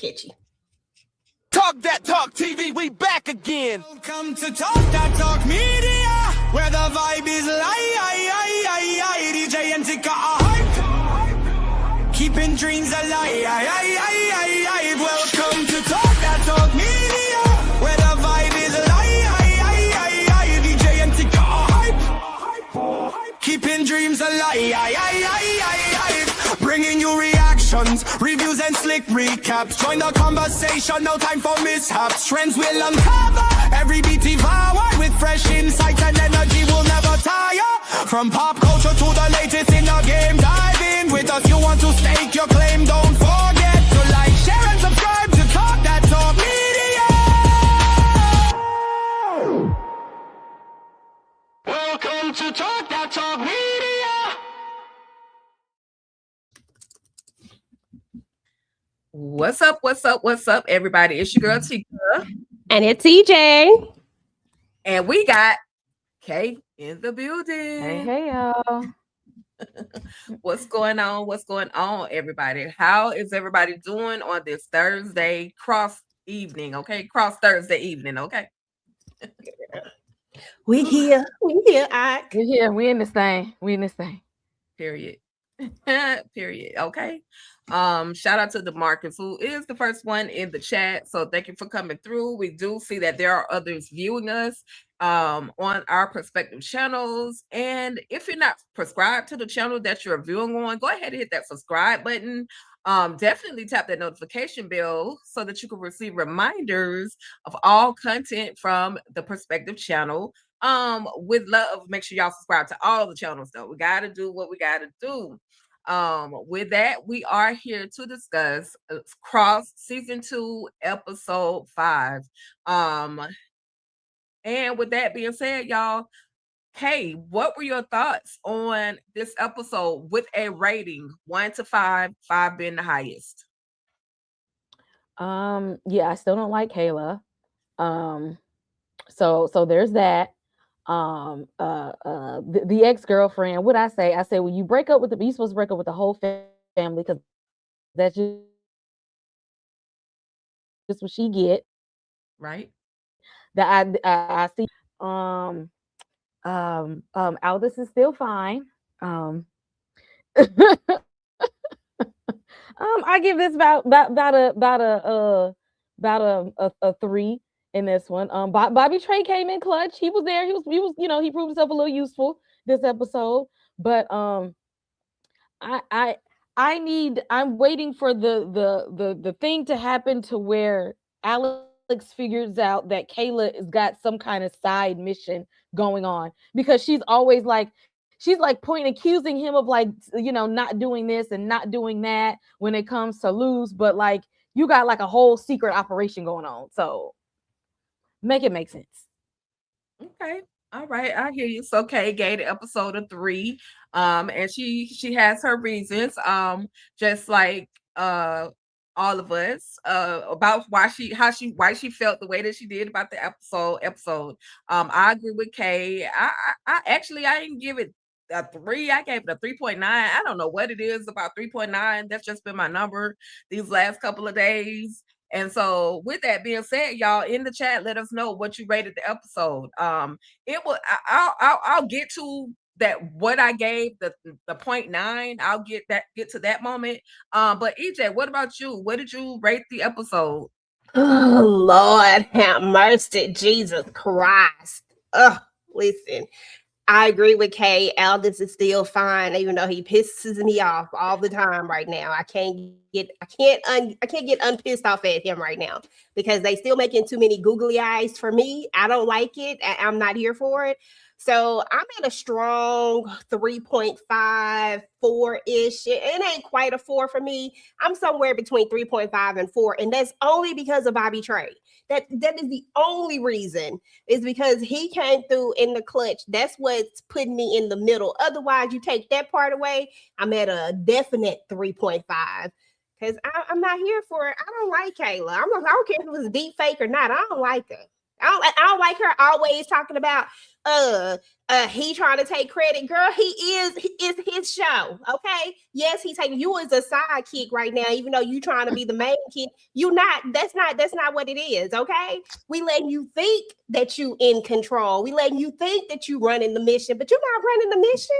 catchy. Talk That Talk TV, we back again. Welcome to Talk That Talk Media, where the vibe is live. DJ and Tik Tok hype, keeping dreams alive. Welcome to Talk That Talk Media, where the vibe is live. DJ and Tik Tok hype, keeping dreams alive. Bringing you reactions, reviews and slick recaps. Join the conversation, no time for mishaps. Trends will uncover, every beat devoured with fresh insights and energy will never tire. From pop culture to the latest in the game, dive in with us. You want to stake your claim, don't forget to like, share and subscribe to Talk That Talk Media. Welcome to Talk That Talk Media. What's up, everybody? It's your girl Tika. And it's EJ. And we got Kay in the building. Hey, y'all. What's going on, everybody? How is everybody doing on this Thursday cross evening? Okay, cross Thursday evening, okay? We here, Ike. We're here. We in this thing. Period. Period. Okay. Shout out to DeMarcus, who is the first one in the chat. So thank you for coming through. We do see that there are others viewing us on our perspective channels. And if you're not subscribed to the channel that you're viewing on, go ahead and hit that subscribe button. Definitely tap that notification bell so that you can receive reminders of all content from the perspective channel. With love, make sure y'all subscribe to all the channels though. We got to do what we got to do. With that, we are here to discuss Cross Season 2, Episode 5. And with that being said, y'all, Kay, what were your thoughts on this episode with a rating 1 to 5, 5 being the highest? Yeah, I still don't like Kayla. So there's that. The ex-girlfriend, what I say when you break up with you're supposed to break up with the whole family, because that's just what she get, right? That I see. Aldous is still fine. I give this about a 3 in this one. Bobby Trey came in clutch. He was there. He was he proved himself a little useful this episode. But I'm waiting for the thing to happen to where Alex figures out that Kayla has got some kind of side mission going on, because she's always accusing him of not doing this and not doing that when it comes to Luz, but you got a whole secret operation going on. So make it make sense. Okay. All right. I hear you. So Kay gave the episode a 3. And she has her reasons. Just like all of us, about why she felt the way that she did about the episode. I agree with Kay. I didn't give it a 3. I gave it a 3.9. I don't know what it is about 3.9. That's just been my number these last couple of days. And so with that being said, y'all in the chat, let us know what you rated the episode. I'll get to that, what I gave the 0.9. I'll get to that moment. But EJ, what about you? What did you rate the episode? Oh, Lord have mercy, Jesus Christ. Listen, I agree with Kay. Aldous is still fine, even though he pisses me off all the time right now. I can't get unpissed off at him right now, because they still making too many googly eyes for me. I don't like it. I'm not here for it. So I'm at a strong 3.5, 4-ish. It ain't quite a 4 for me. I'm somewhere between 3.5 and 4. And that's only because of Bobby Trey. That is the only reason, is because he came through in the clutch. That's what's putting me in the middle. Otherwise, you take that part away, I'm at a definite 3.5. Because I'm not here for it. I don't like Kayla. I don't care if it was a deep fake or not. I don't like her. I don't like her always talking about he trying to take credit. Girl, it's his show. Okay. Yes, he's taking you as a sidekick right now, even though you trying to be the main kid. That's not what it is. Okay. We letting you think that you in control. We letting you think that you running the mission, but you're not running the mission.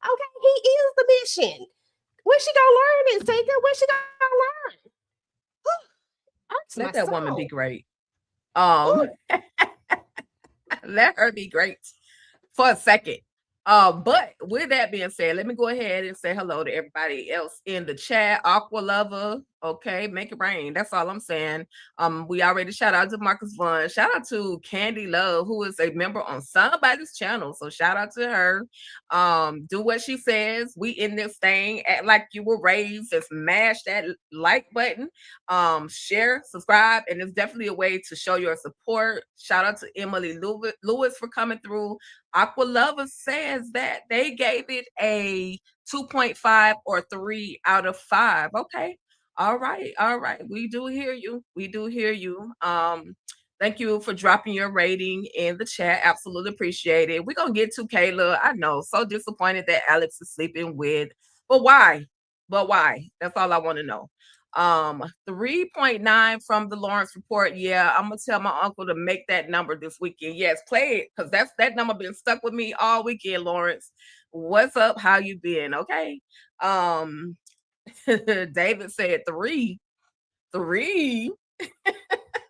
Okay, he is the mission. Where she gonna learn it, Tika? Where she gonna learn? Let My that woman be soul. great. Ooh. Let her be great for a second. But with that being said, let me go ahead and say hello to everybody else in the chat. Aqua Lover, okay, make it rain. That's all I'm saying. We already shout out to Marcus Vaughn. Shout out to Candy Love, who is a member on somebody's channel. So shout out to her. Do what she says. We in this thing. Act like you were raised and smash that like button. Share, subscribe, and it's definitely a way to show your support. Shout out to Emily Lewis for coming through. Aqua Lover says that they gave it a 2.5 or 3 out of 5. Okay. All right. All right. We do hear you. We do hear you. Thank you for dropping your rating in the chat. Absolutely appreciate it. We're gonna get to Kayla. I know, so disappointed that Alex is sleeping with, but why? But why? That's all I want to know. 3.9 from the Lawrence report. Yeah, I'm gonna tell my uncle to make that number this weekend. Yes, play it, because that number been stuck with me all weekend. Lawrence, what's up? How you been? Okay. David said 3.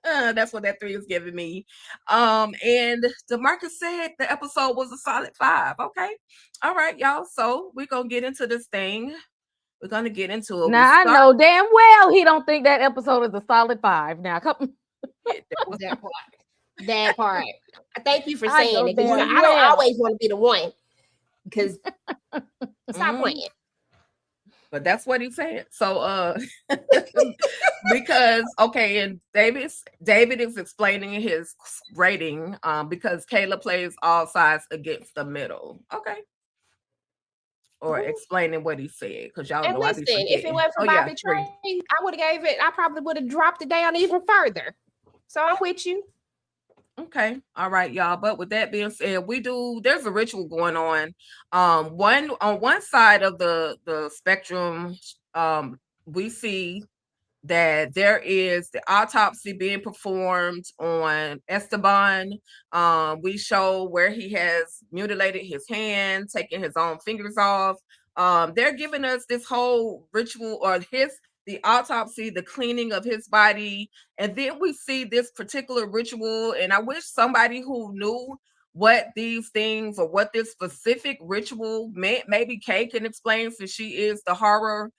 That's what that 3 is giving me. And DeMarcus said the episode was a solid 5. Okay. All right, y'all. So we're gonna get into this thing. We're gonna get into it. Now I know damn well he don't think that episode is a solid 5. Now come. That part. That part. Thank you for I saying know it. Because damn I don't well. always want to be the one. Because stop playing. But that's what he said. So because okay, and David is explaining his rating because Kayla plays all sides against the middle. Okay. Or explaining what he said, because y'all And know listen, if it wasn't for Bobby Trey, I would have gave it. I probably would have dropped it down even further. So I'm with you. Okay, all right, y'all. But with that being said, there's a ritual going on. On one side of the spectrum, we see that there is the autopsy being performed on Esteban. We show where he has mutilated his hand, taking his own fingers off. They're giving us this whole ritual, or the autopsy, the cleaning of his body. And then we see this particular ritual. And I wish somebody who knew what these things or what this specific ritual meant, maybe Kay can explain, since she is the horror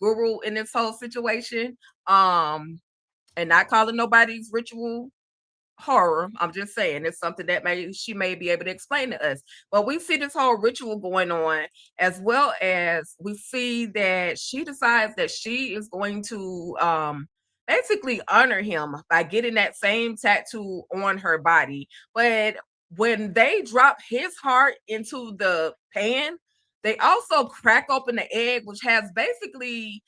guru in this whole situation. And not calling nobody's ritual horror. I'm just saying it's something that she may be able to explain to us. But we see this whole ritual going on, as well as we see that she decides that she is going to basically honor him by getting that same tattoo on her body. But when they drop his heart into the pan, they also crack open the egg, which has basically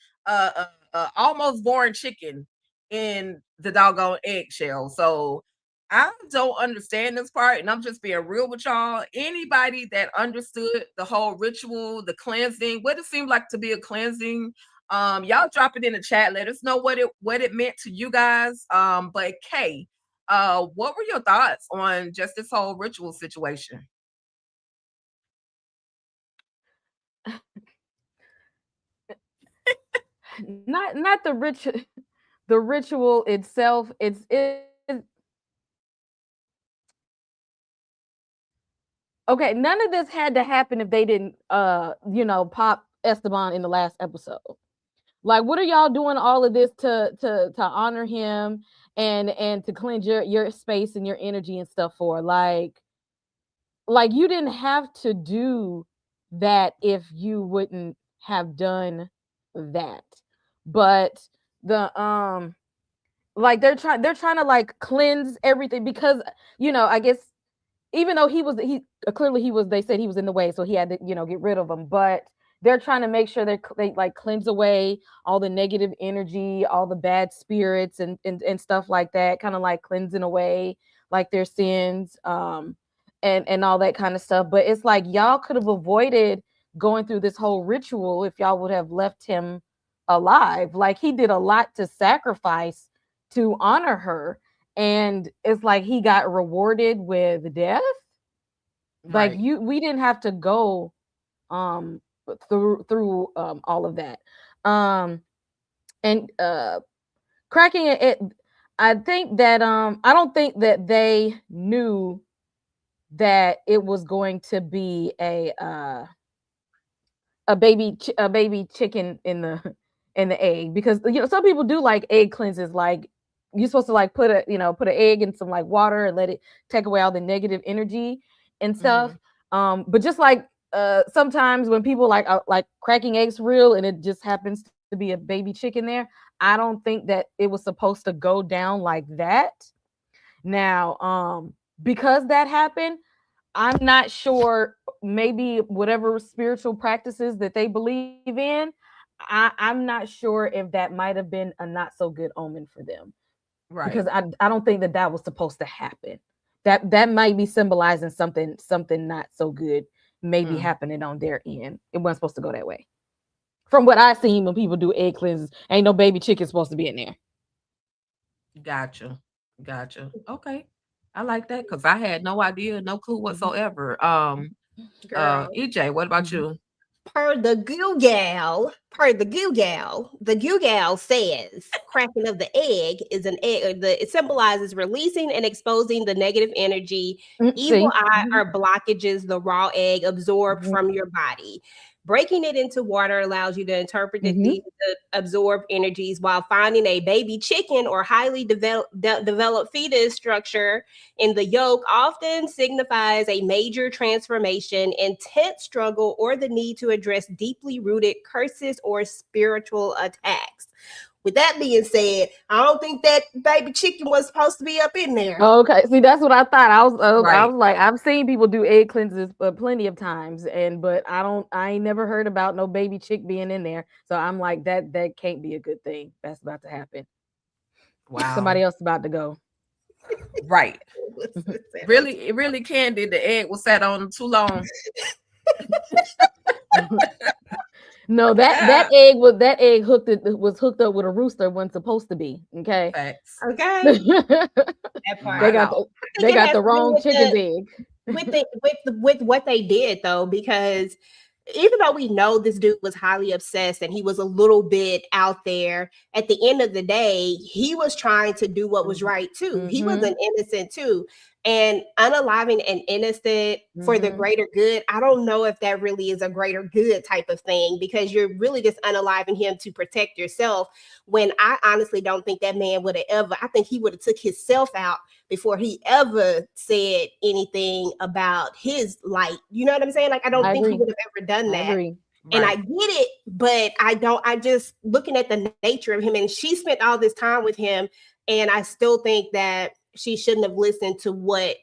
almost born chicken in the doggone eggshell. So I don't understand this part, and I'm just being real with y'all. Anybody that understood the whole ritual, the cleansing, what it seemed like to be a cleansing, y'all drop it in the chat. Let us know what it meant to you guys. But Kay, what were your thoughts on just this whole ritual situation? Not the ritual itself. It's okay. None of this had to happen if they didn't pop Esteban in the last episode. Like, what are y'all doing all of this to honor him and to cleanse your space and your energy and stuff for? Like you didn't have to do that if you wouldn't have done that. But the like they're trying to like cleanse everything, because I guess even though he clearly they said he was in the way, so he had to get rid of him, but they're trying to make sure they like cleanse away all the negative energy, all the bad spirits and stuff like that, kind of like cleansing away like their sins, and all that kind of stuff. But it's like y'all could have avoided going through this whole ritual if y'all would have left him alive. Like he did a lot to sacrifice to honor her, and it's like he got rewarded with death. Like Right. we didn't have to go um through all of that. Um and cracking it, I think that I don't think that they knew that it was going to be a baby chicken in the in the egg, because some people do like egg cleanses. Like you're supposed to like put an egg in some like water and let it take away all the negative energy and stuff. Mhm. But just like sometimes when people like cracking eggs for real and it just happens to be a baby chicken there, I don't think that it was supposed to go down like that. Now because that happened, I'm not sure. Maybe whatever spiritual practices that they believe in, I'm not sure if that might have been a not so good omen for them, because Right. I don't think that that was supposed to happen. That might be symbolizing something not so good maybe Mm. happening on their end. It wasn't supposed to go that way. From what I've seen when people do egg cleanses, ain't no baby chicken supposed to be in there. Gotcha. Gotcha. Okay. I like that because I had no idea, no clue Mhm. whatsoever. Girl. EJ, what about Mhm. you? The Google says cracking of the egg is an egg. It symbolizes releasing and exposing the negative energy, evil See. eye, or blockages the raw egg absorbed Mhm. from your body. Breaking it into water allows you to interpret Mhm. the absorbed energies, while finding a baby chicken or highly developed fetus structure in the yolk often signifies a major transformation, intense struggle, or the need to address deeply rooted curses or spiritual attacks. With that being said, I don't think that baby chicken was supposed to be up in there. Okay, see, that's what I thought. I Right. was like, I've seen people do egg cleanses plenty of times, but I ain't never heard about no baby chick being in there. So I'm like, that can't be a good thing. That's about to happen. Wow. Somebody else about to go. Right. Mhm. Really, it really can be. The egg was sat on too long. No, that egg was hooked up with a rooster wasn't supposed to be. Okay. Facts. Okay, they that My part. got Lord. the I think they it got has the to do wrong with chicken's egg. with what they did though, because even though we know this dude was highly obsessed and he was a little bit out there, at the end of the day, he was trying to do what was right too. He was Mm-hmm. an innocent too. And unaliving an innocent for the Mm-hmm. greater good, I don't know if that really is a greater good type of thing, because you're really just unaliving him to protect yourself. When I honestly don't think that man would have ever, I think he would have took himself out before he ever said anything about his light. You know what I'm saying? Like, I don't I think he agree. would have ever done I that. agree. And I Right. get it, but I don't, I just looking at the nature of him, and she spent all this time with him. And I still think that she shouldn't have listened to what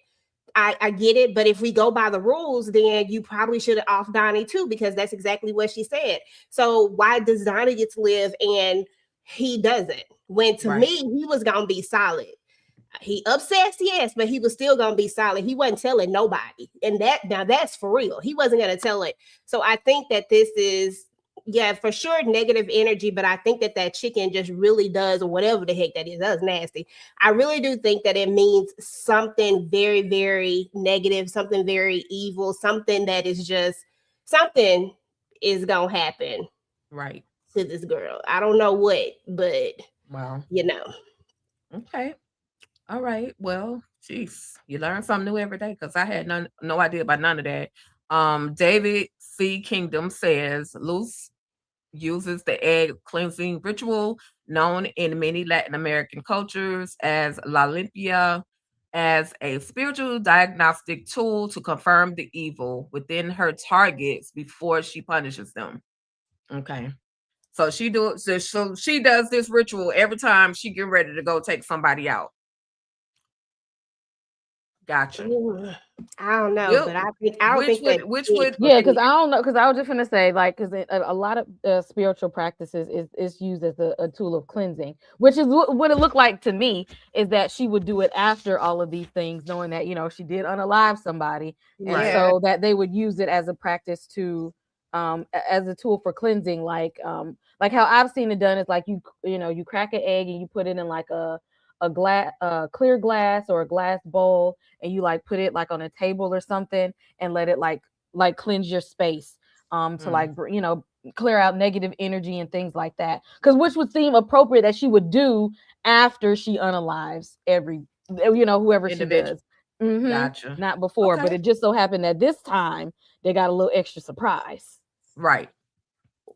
I get it, but if we go by the rules, then you probably should have off Donnie too, because that's exactly what she said. So why does Donnie get to live and he doesn't? When to Right. me, he was gonna be solid. He obsessed, yes, but he was still gonna be solid. He wasn't telling nobody, and that now that's for real. He wasn't gonna tell it. So I think that this is, yeah, for sure, negative energy. But I think that that chicken just really does, or whatever the heck that is, that's nasty. I really do think that it means something very, very negative, something very evil, something that is just something is gonna happen Right. to this girl. I don't know what, but Wow. you know. Okay. All right. Well, jeez, you learn something new every day because I had no idea about none of that. David C. Kingdom says Luce uses the egg cleansing ritual known in many Latin American cultures as La Limpia as a spiritual diagnostic tool to confirm the evil within her targets before she punishes them. Okay. So she does this ritual every time she get ready to go take somebody out. Gotcha. I don't know, Well, but I don't think that which it would Yeah, because really. I don't know, because I was just gonna say, like, because a lot of spiritual practices is used as a tool of cleansing, which is what it looked like to me, is that she would do it after all of these things, knowing that she did unalive somebody, and right. Yeah. so that they would use it as a practice to as a tool for cleansing, like how I've seen it done is like you crack an egg and you put it in like a glass clear glass or a glass bowl, and you like put it like on a table or something, and let it like cleanse your space to Mm. like clear out negative energy and things like that, because which would seem appropriate that she would do after she unalives every whoever she Individual. does. Hmm. Gotcha. Not before, Okay. but it just so happened that this time they got a little extra surprise. Right.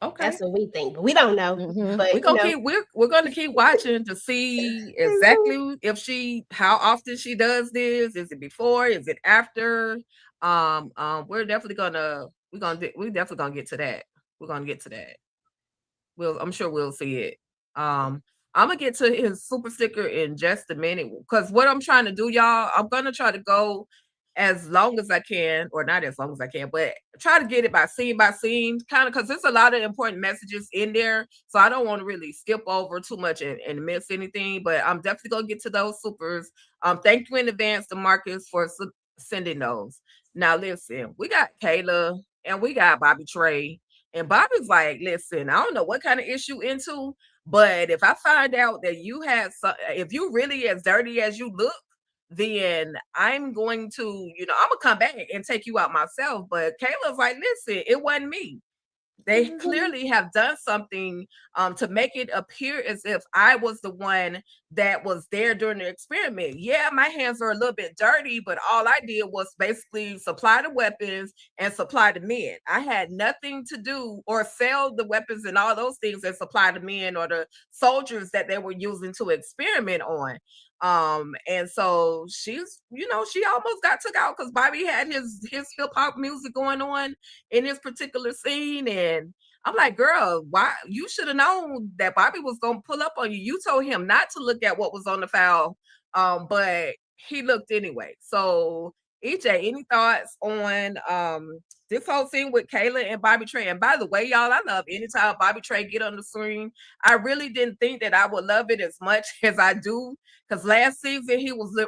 Okay. That's what we think, but we don't know. Hmm. We're But gonna keep we're gonna keep watching to see exactly if how often she does this. Is it before? Is it after? We're definitely gonna we're definitely gonna get to that. We're gonna get to that. I'm sure we'll see it. I'm gonna get to his super sticker in just a minute, because what I'm trying to do, y'all, I'm gonna try to go as long as I can, or not as long as I can, but try to get it by scene, kind of, because there's a lot of important messages in there. So I don't want to really skip over too much and miss anything. But I'm definitely gonna get to those supers. Thank you in advance to Marcus for sending those. Now listen, we got Kayla and we got Bobby Trey. And Bobby's like, listen, I don't know what kind of issue into, but if I find out that if you really as dirty as you look, then I'm going to, I'm gonna come back and take you out myself. But Kayla's like, listen, it wasn't me. They clearly have done something to make it appear as if I was the one that was there during the experiment. Yeah, my hands are a little bit dirty, but all I did was basically supply the weapons and supply the men. I had nothing to do or sell the weapons and all those things that supply the men or the soldiers that they were using to experiment on. And so she almost got took out because Bobby had his hip hop music going on in this particular scene. And I'm like, girl, why? You should have known that Bobby was gonna pull up on you. You told him not to look at what was on the file, but he looked anyway. So EJ, any thoughts on this whole scene with Kayla and Bobby Trey? And by the way, y'all, I love anytime Bobby Trey get on the screen. I really didn't think that I would love it as much as I do, because last season he was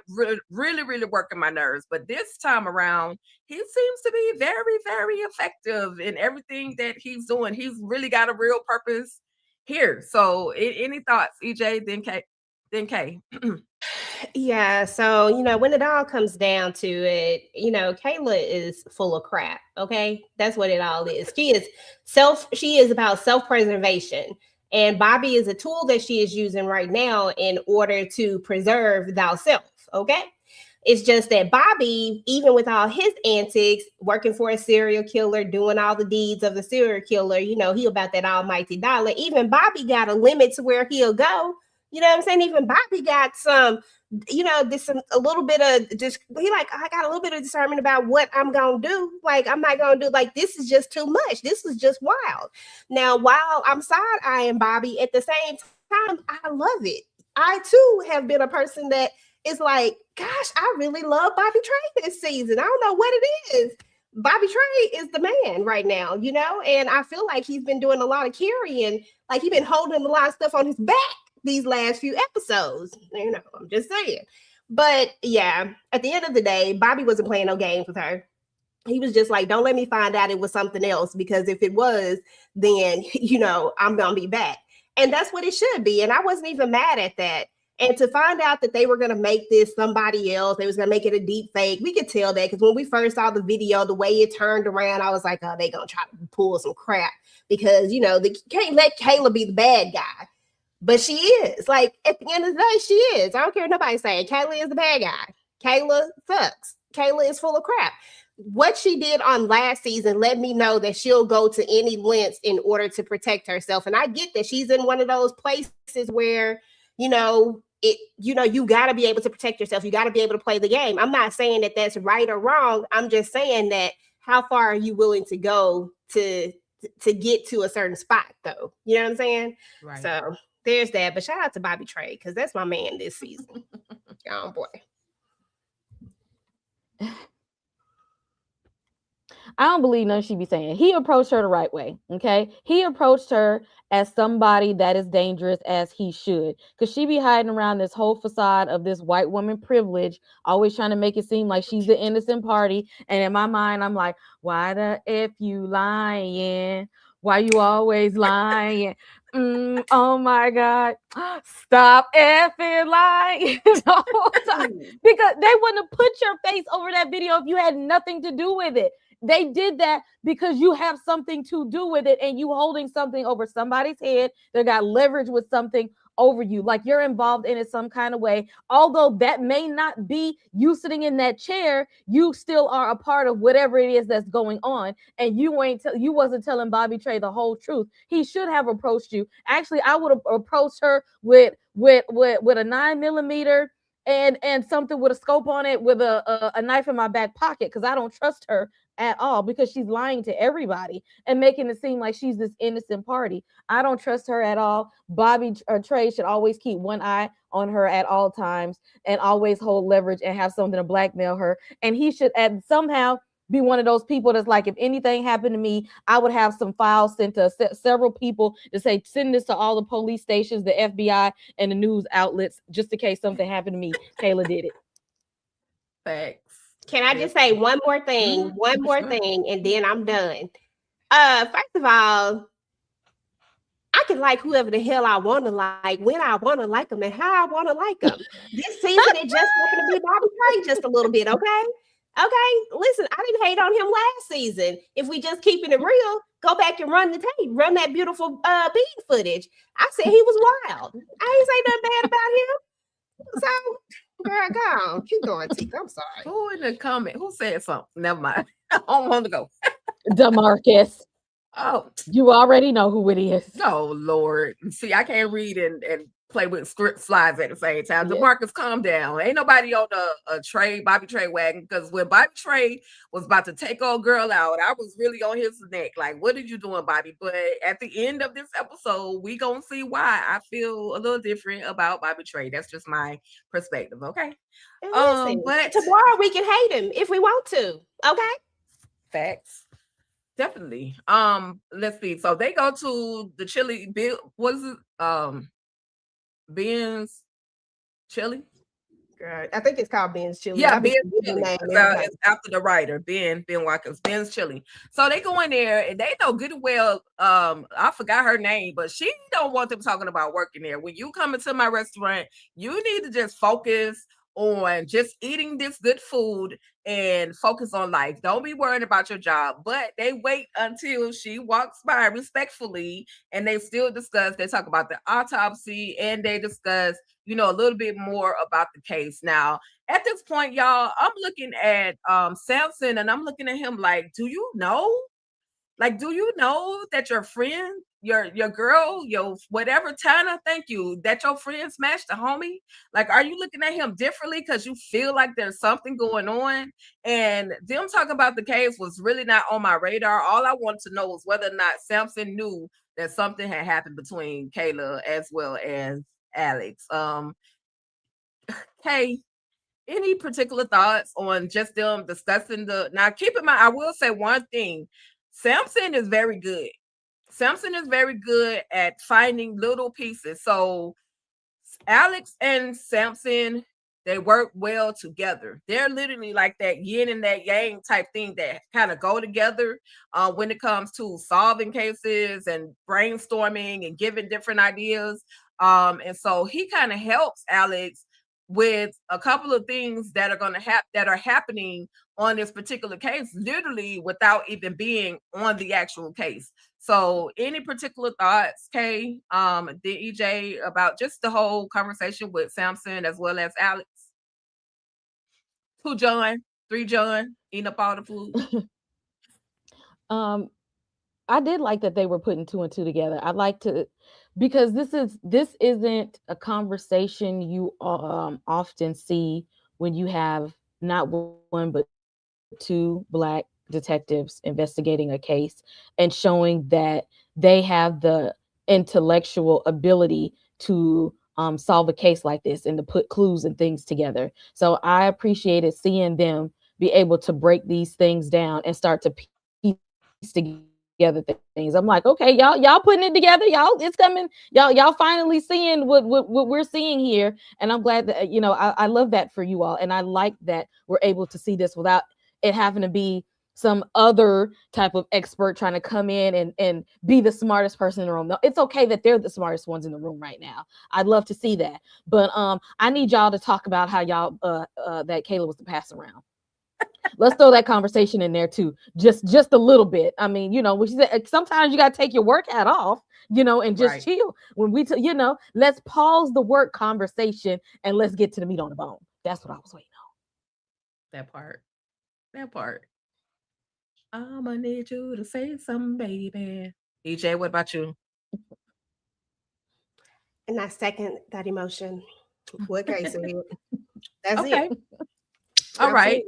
really working my nerves. But this time around, he seems to be very, very effective in everything that he's doing. He's really got a real purpose here. So any thoughts, EJ, then K? Yeah, so when it all comes down to it, Kayla is full of crap. Okay, that's what it all is. She is about self-preservation, and Bobby is a tool that she is using right now in order to preserve thyself. Okay, it's just that Bobby, even with all his antics, working for a serial killer, doing all the deeds of the serial killer, he about that almighty dollar. Even Bobby got a limit to where he'll go. You know what I'm saying? Even Bobby got some, this a little bit of just I got a little bit of discernment about what I'm gonna do. Like, I'm not gonna do, like, this is just too much. This is just wild. Now, while I'm side eyeing Bobby, at the same time, I love it. I too have been a person that is like, gosh, I really love Bobby Trey this season. I don't know what it is. Bobby Trey is the man right now, and I feel like he's been doing a lot of carrying, like he's been holding a lot of stuff on his back these last few episodes. I'm just saying. But yeah, at the end of the day, Bobby wasn't playing no games with her. He was just like, don't let me find out it was something else, because if it was, then, I'm going to be back. And that's what it should be. And I wasn't even mad at that. And to find out that they were going to make this somebody else, they was going to make it a deep fake. We could tell that, because when we first saw the video, the way it turned around, I was like, oh, they going to try to pull some crap, because, they can't let Kayla be the bad guy. But she is. Like, at the end of the day, she is. I don't care what nobody's saying. Kayla is the bad guy. Kayla sucks. Kayla is full of crap. What she did on last season let me know that she'll go to any lengths in order to protect herself. And I get that she's in one of those places where, you got to be able to protect yourself. You got to be able to play the game. I'm not saying that that's right or wrong. I'm just saying that how far are you willing to go to get to a certain spot, though? You know what I'm saying? Right. So there's that. But shout out to Bobby Trey, because that's my man this season. Oh boy. I don't believe none she be saying. He approached her the right way. Okay. He approached her as somebody that is dangerous as he should. Because she be hiding around this whole facade of this white woman privilege, always trying to make it seem like she's the innocent party. And in my mind, I'm like, why the F you lying? Why you always lying? Oh my God. Stop effing lying the whole time. Because they wouldn't have put your face over that video if you had nothing to do with it. They did that because you have something to do with it and you holding something over somebody's head that got leverage with something over you. Like you're involved in it some kind of way. Although that may not be you sitting in that chair, you still are a part of whatever it is that's going on. And you wasn't telling Bobby Trey the whole truth. He should have approached you. Actually, I would have approached her with a 9mm and something with a scope on it with a knife in my back pocket, because I don't trust her at all, because she's lying to everybody and making it seem like she's this innocent party. I don't trust her at all. Bobby Trey should always keep one eye on her at all times and always hold leverage and have something to blackmail her. And he should somehow be one of those people that's like, if anything happened to me, I would have some files sent to several people to say, send this to all the police stations, the FBI, and the news outlets, just in case something happened to me. Kayla did it. Facts. Can I just say one more thing? One more thing, and then I'm done. First of all, I can like whoever the hell I want to like, when I want to like them, and how I want to like them. This season, it just happened to be Bobby Trey just a little bit, okay? Okay, listen, I didn't hate on him last season. If we just keeping it real, go back and run the tape, run that beautiful bean footage. I said he was wild. I ain't say nothing bad about him. So, girl, go on, keep going, Tik. I'm sorry. Who in the comment? Who said something? Never mind. I don't want to go. DeMarcus. Oh, you already know who it is. Oh Lord. See, I can't read and play with script slides at the same time. Yeah. DeMarcus, calm down. Ain't nobody on a Bobby Trey wagon, because when Bobby Trey was about to take old girl out, I was really on his neck. Like, what are you doing, Bobby? But at the end of this episode, we gonna see why I feel a little different about Bobby Trey. That's just my perspective, okay? Listen, but tomorrow we can hate him if we want to. Okay. Facts. Definitely. Let's see. So they go to the chili. What is it? Ben's Chili. I think it's called Ben's Chili. Yeah, Ben's Chili. It's after the writer, Ben Watkins, Ben's Chili. So they go in there and they know good and well. I forgot her name, but she don't want them talking about working there. When you come into my restaurant, you need to just focus on just eating this good food and focus on life. Don't be worried about your job. But they wait until she walks by respectfully, and they still discuss. They talk about the autopsy, and they discuss, a little bit more about the case. Now, at this point, y'all, I'm looking at Samson, and I'm looking at him like, do you know? Like, do you know that your friend, your girl, your whatever, Tana, thank you, that your friend smashed the homie? Like, are you looking at him differently because you feel like there's something going on? And them talking about the case was really not on my radar. All I wanted to know was whether or not Samson knew that something had happened between Kayla as well as Alex. Hey, any particular thoughts on just them discussing now, keep in mind, I will say one thing. Samson is very good. Samson is very good at finding little pieces. So Alex and Samson, they work well together. They're literally like that yin and that yang type thing that kind of go together when it comes to solving cases and brainstorming and giving different ideas. And so he kind of helps Alex with a couple of things that are going to that are happening on this particular case, literally without even being on the actual case. So any particular thoughts, Kay, EJ, about just the whole conversation with Samson as well as Alex? 2 John, 3 John, eating up all the food. I did like that they were putting 2 and 2 together. I'd like to, because this isn't a conversation you often see when you have not one but 2 Black detectives investigating a case and showing that they have the intellectual ability to solve a case like this and to put clues and things together. So I appreciated seeing them, be able to break these things down and start to piece together things. I'm like, okay, y'all putting it together, y'all, it's coming, y'all finally seeing what we're seeing here. And I'm glad that, you know, I love that for you all. And I like that we're able to see this without it having to be some other type of expert trying to come in and be the smartest person in the room. No, it's okay that they're the smartest ones in the room right now. I'd love to see that. But I need y'all to talk about how y'all that Kayla was the pass around. Let's throw that conversation in there too, just a little bit. I mean, you know, what she said, sometimes you got to take your work hat off, you know, and just chill. When we, you know, let's pause the work conversation and let's get to the meat on the bone. That's what I was waiting on. That part. I'ma need you to say something, baby. EJ, what about you? And I second that emotion. What Kay said. That's Okay. it. All right.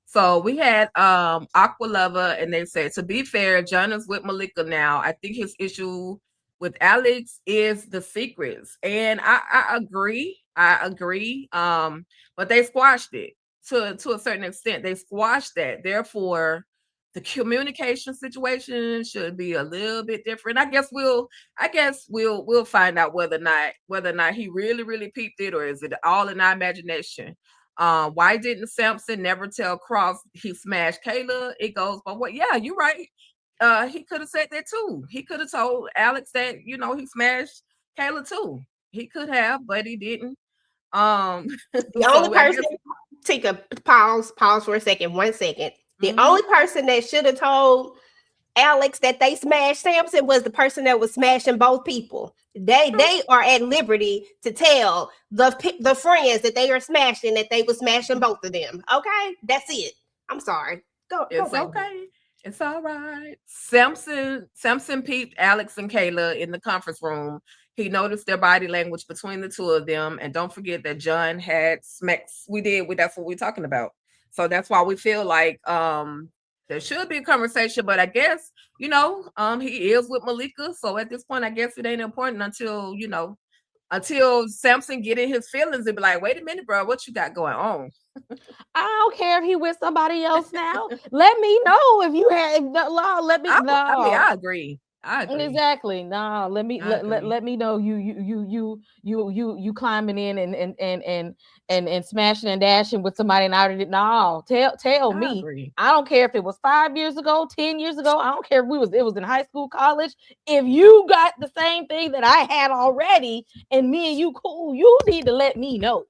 So we had Aqua Lover, and they said, to be fair, John is with Malika now. I think his issue with Alex is the secrets. And I agree. But they squashed it to a certain extent. They squashed that. Therefore, the communication situation should be a little bit different. I guess we'll find out whether or not he really peeped it, or is it all in our imagination. Why didn't Samson never tell Cross he smashed Kayla? It goes, but what? Yeah, you're right. He could have said that too. He could have told Alex that, you know, he smashed Kayla too. He could have, but he didn't. The only person, take a pause for a second, 1 second. The only person that should have told Alex that they smashed Samson was the person that was smashing both people. They are at liberty to tell the friends that they are smashing that they were smashing both of them. Okay, that's it. I'm sorry. It's okay. It's all right. Samson peeped Alex and Kayla in the conference room. He noticed their body language between the two of them. And don't forget that John had smacks. That's what we're talking about. So that's why we feel like there should be a conversation, but I guess, you know, he is with Malika. So at this point, I guess it ain't important until, you know, until Samson get in his feelings and be like, wait a minute, bro, what you got going on? I don't care if he with somebody else now. Let me know if you had law. Let me know. I mean, I agree. Exactly. No, let me know you climbing in and smashing and dashing with somebody, and I already no. Tell me. Agree. I don't care if it was 5 years ago, 10 years ago. I don't care if it was in high school, college. If you got the same thing that I had already, and me and you cool, you need to let me know.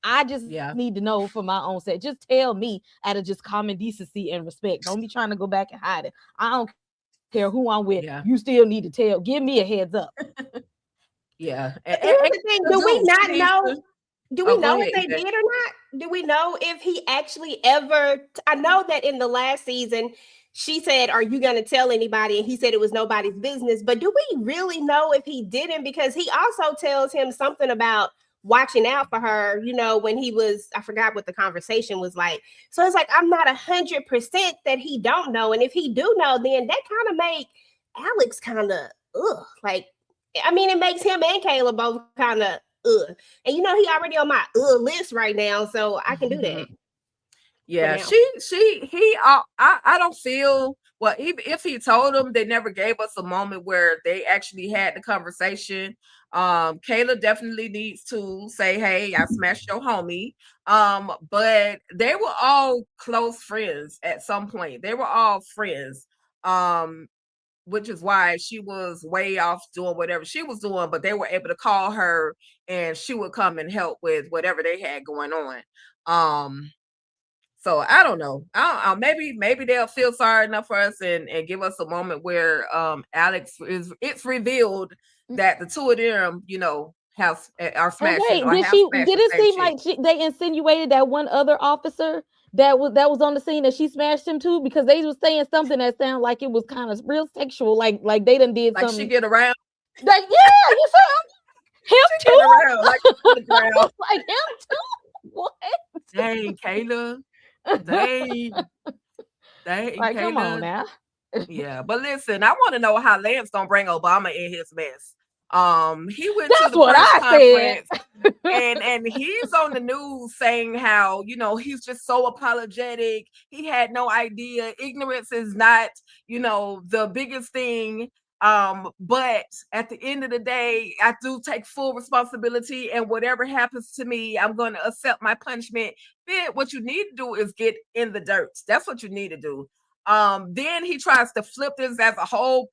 I just need to know for my own sake. Just tell me out of just common decency and respect. Don't be trying to go back and hide it. I don't care who I'm with. You still need to tell. Give me a heads up. Here's the thing. Do we not know? Do we know if they did or not? Do we know if he actually ever? I know that in the last season, she said, "Are you going to tell anybody?" And he said it was nobody's business. But do we really know if he didn't? Because he also tells him something about watching out for her, you know, when he was, I forgot what the conversation was like. So it's like, I'm not 100% that he don't know. And if he do know, then that kind of make Alex kind of, like, I mean, it makes him and Kayla both kind of, and you know, he already on my list right now, so I can do that. Yeah, I don't feel, well, if he told them, they never gave us a moment where they actually had the conversation. Kayla definitely needs to say, hey, I smashed your homie. But they were all close friends at some point. They were all friends. Which is why she was way off doing whatever she was doing, but they were able to call her and she would come and help with whatever they had going on. So I don't know. Maybe they'll feel sorry enough for us and give us a moment where Alex it's revealed that the two of them, you know, are smashing. Did it seem like they insinuated that one other officer that was on the scene that she smashed him too? Because they was saying something that sounded like it was kind of real sexual, like they done did something. Like she get around. Like, yeah, you saw him she too. Around, like him too. What? Dang, Kayla. Dang, like, come on now. Yeah, but listen, I want to know how Lance gonna bring Obama in his mess. He went That's to the what press I conference and he's on the news saying how, he's just so apologetic. He had no idea. Ignorance is not, the biggest thing. But at the end of the day, I do take full responsibility, and whatever happens to me, I'm going to accept my punishment. Then what you need to do is get in the dirt. That's what you need to do. Then he tries to flip this as a whole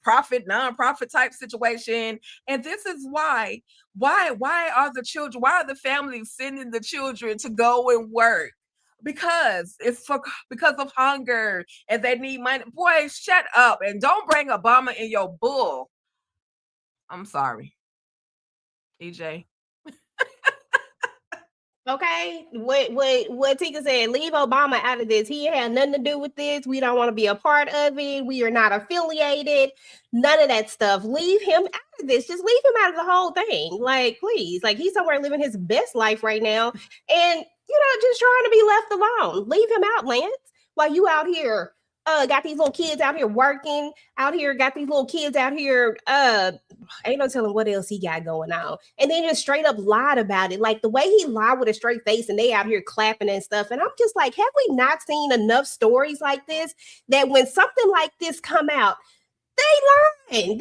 non-profit type situation. And this is why are the children, why are the families sending the children to go and work? Because because of hunger and they need money. Boy, shut up and don't bring Obama in your bull. I'm sorry, EJ. Okay, what Tika said, leave Obama out of this. He had nothing to do with this. We don't want to be a part of it. We are not affiliated. None of that stuff. Leave him out of this. Just leave him out of the whole thing. Like, please. Like, he's somewhere living his best life right now. And, just trying to be left alone. Leave him out, Lance. While you out here, got these little kids out here working, got these little kids out here, ain't no telling what else he got going on. And then just straight up lied about it. Like the way he lied with a straight face and they out here clapping and stuff. And I'm just like, have we not seen enough stories like this that when something like this come out, they lying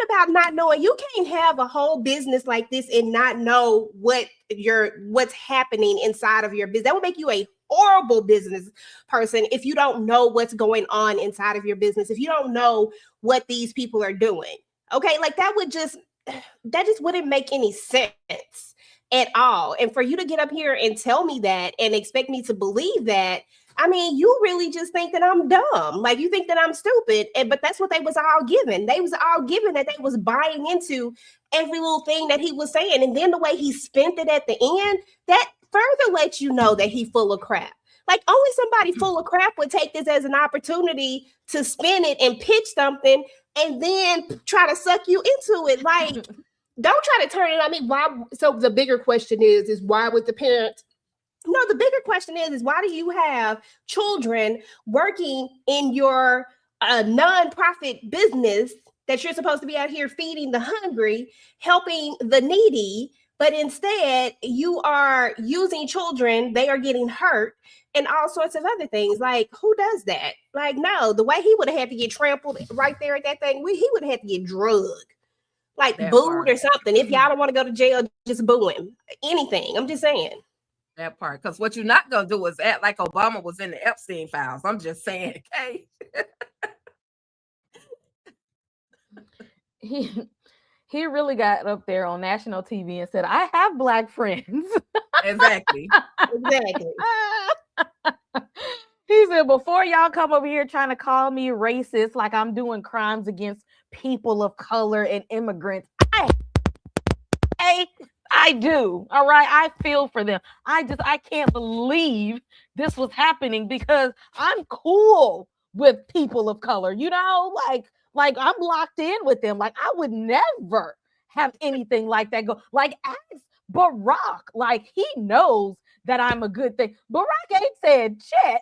about not knowing. You can't have a whole business like this and not know what's happening inside of your business. That would make you a horrible business person if you don't know what's going on inside of your business, if you don't know what these people are doing. Okay, like that just wouldn't make any sense at all. And for you to get up here and tell me that and expect me to believe that, I mean, you really just think that I'm dumb. Like you think that I'm stupid. But that's what they was all given. They was all given that they was buying into every little thing that he was saying. And then the way he spent it at the end, that further lets you know that he full of crap. Like only somebody full of crap would take this as an opportunity to spin it and pitch something and then try to suck you into it. Like, don't try to turn it on me. Why? So the bigger question is why would the parents? No, the bigger question is why do you have children working in your nonprofit business that you're supposed to be out here feeding the hungry, helping the needy, but instead you are using children, they are getting hurt, and all sorts of other things. Like, who does that? Like, no, the way he would have had to get trampled right there at that thing, he would have had to get drugged, like that booed part. Or something. If y'all don't want to go to jail, just boo him. Anything. I'm just saying. That part. Because what you're not going to do is act like Obama was in the Epstein files. I'm just saying, okay? He really got up there on national TV and said, I have Black friends. Exactly. He said, before y'all come over here trying to call me racist like I'm doing crimes against people of color and immigrants, I do. All right. I feel for them. I can't believe this was happening because I'm cool with people of color, like I'm locked in with them. Like I would never have anything like that go. Like ask Barack, like he knows that I'm a good thing. Barack ain't said shit.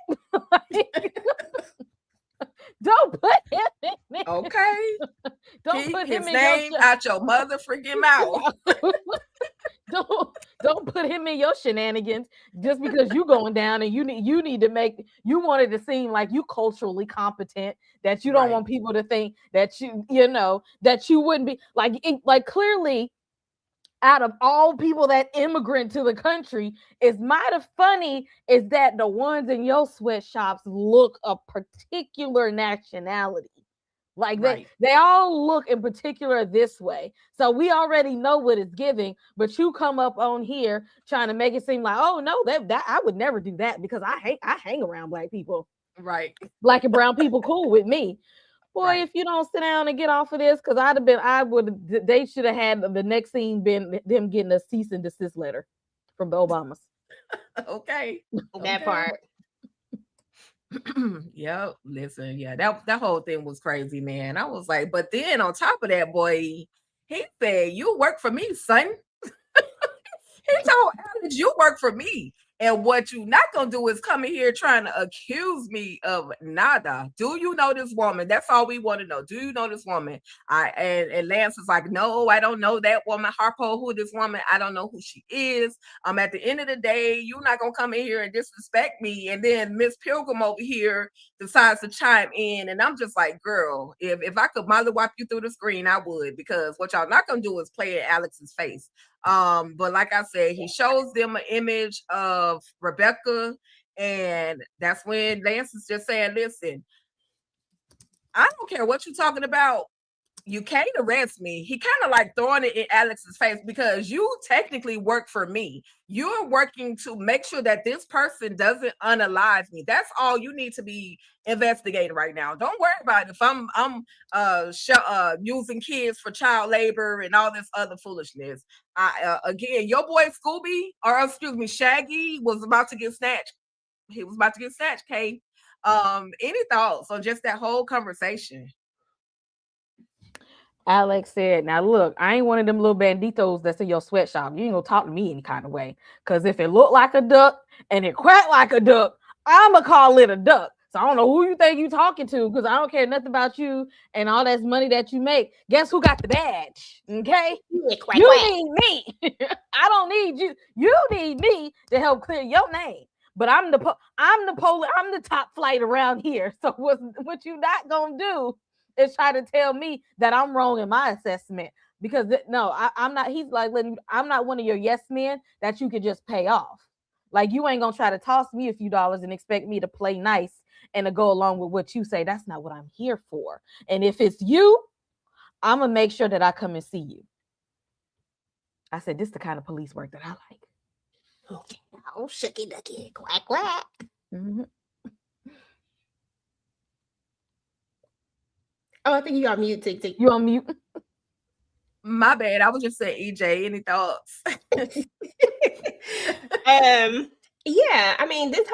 Don't put him in there. Okay. Don't put his him name in out your mother freaking mouth. Don't put him in your shenanigans just because you going down and you need to you wanted to seem like you culturally competent, that you don't want people to think that that you wouldn't be like clearly out of all people that immigrant to the country, it's might have funny is that the ones in your sweatshops look a particular nationality. Like they all look in particular this way. So we already know what it's giving, but you come up on here trying to make it seem like, oh no, that I would never do that because I hang around Black people. Right. Black and brown people cool with me. Boy, if you don't sit down and get off of this, because they should have had the next scene been them getting a cease and desist letter from the Obamas. Okay. That part. Yep. Listen, that whole thing was crazy, man. I was like, but then on top of that, boy, he said, you work for me, son. He told Alex, you work for me. And what you not gonna do is come in here trying to accuse me of nada. Do you know this woman? That's all we want to know. Do you know this woman? And Lance is like, no, I don't know that woman. Harpo, who this woman? I don't know who she is. At the end of the day, you're not gonna come in here and disrespect me. And then Miss Pilgrim over here decides to chime in, and I'm just like, girl, if I could mother wipe you through the screen, I would, because what y'all not gonna do is play in Alex's face. But like I said, he shows them an image of Rebecca, and that's when Lance is just saying, listen, I don't care what you're talking about. You can't arrest me. He kind of like throwing it in Alex's face, because you technically work for me. You're working to make sure that this person doesn't unalive me. That's all you need to be investigating right now. Don't worry about it. If I'm using kids for child labor and all this other foolishness. Again, your boy Scooby, or excuse me, Shaggy was about to get snatched. He was about to get snatched, Kay. Any thoughts on just that whole conversation? Alex said, now look, I ain't one of them little banditos that's in your sweatshop. You ain't gonna talk to me any kind of way. Because if it looked like a duck and it quacked like a duck, I'ma call it a duck. So I don't know who you think you talking to, because I don't care nothing about you and all that money that you make. Guess who got the badge? Okay? You need me. I don't need you. You need me to help clear your name. But I'm the top flight around here. So what you not gonna do is try to tell me that I'm wrong in my assessment, because no, I'm not. He's like, I'm not one of your yes men that you could just pay off. Like, you ain't gonna try to toss me a few dollars and expect me to play nice and to go along with what you say. That's not what I'm here for. And if it's you, I'm gonna make sure that I come and see you. I said, this is the kind of police work that I like. Okay. Oh, shucky ducky, quack quack. Mm-hmm. Oh, I think you on mute, Tik Tik. You on mute? My bad. I was just saying, EJ, any thoughts? Yeah, I mean, this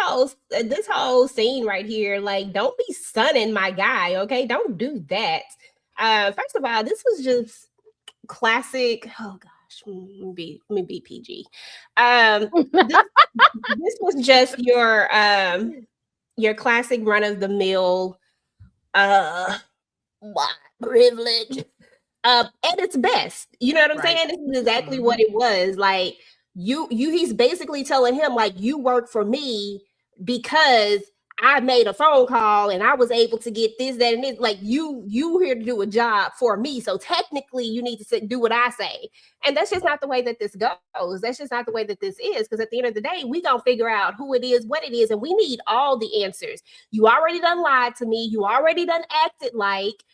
whole scene right here, like, don't be stunning my guy, okay? Don't do that. First of all, this was just classic. Oh gosh, let me be PG. This was just your classic run of the mill white privilege at its best. You know what I'm saying? This is exactly what it was. Like, he's basically telling him, like, you work for me because I made a phone call and I was able to get this, that, and this. Like, you here to do a job for me. So technically you need to do what I say. And that's just not the way that this goes. That's just not the way that this is. Because at the end of the day, we gonna figure out who it is, what it is, and we need all the answers. You already done lied to me. You already done acted like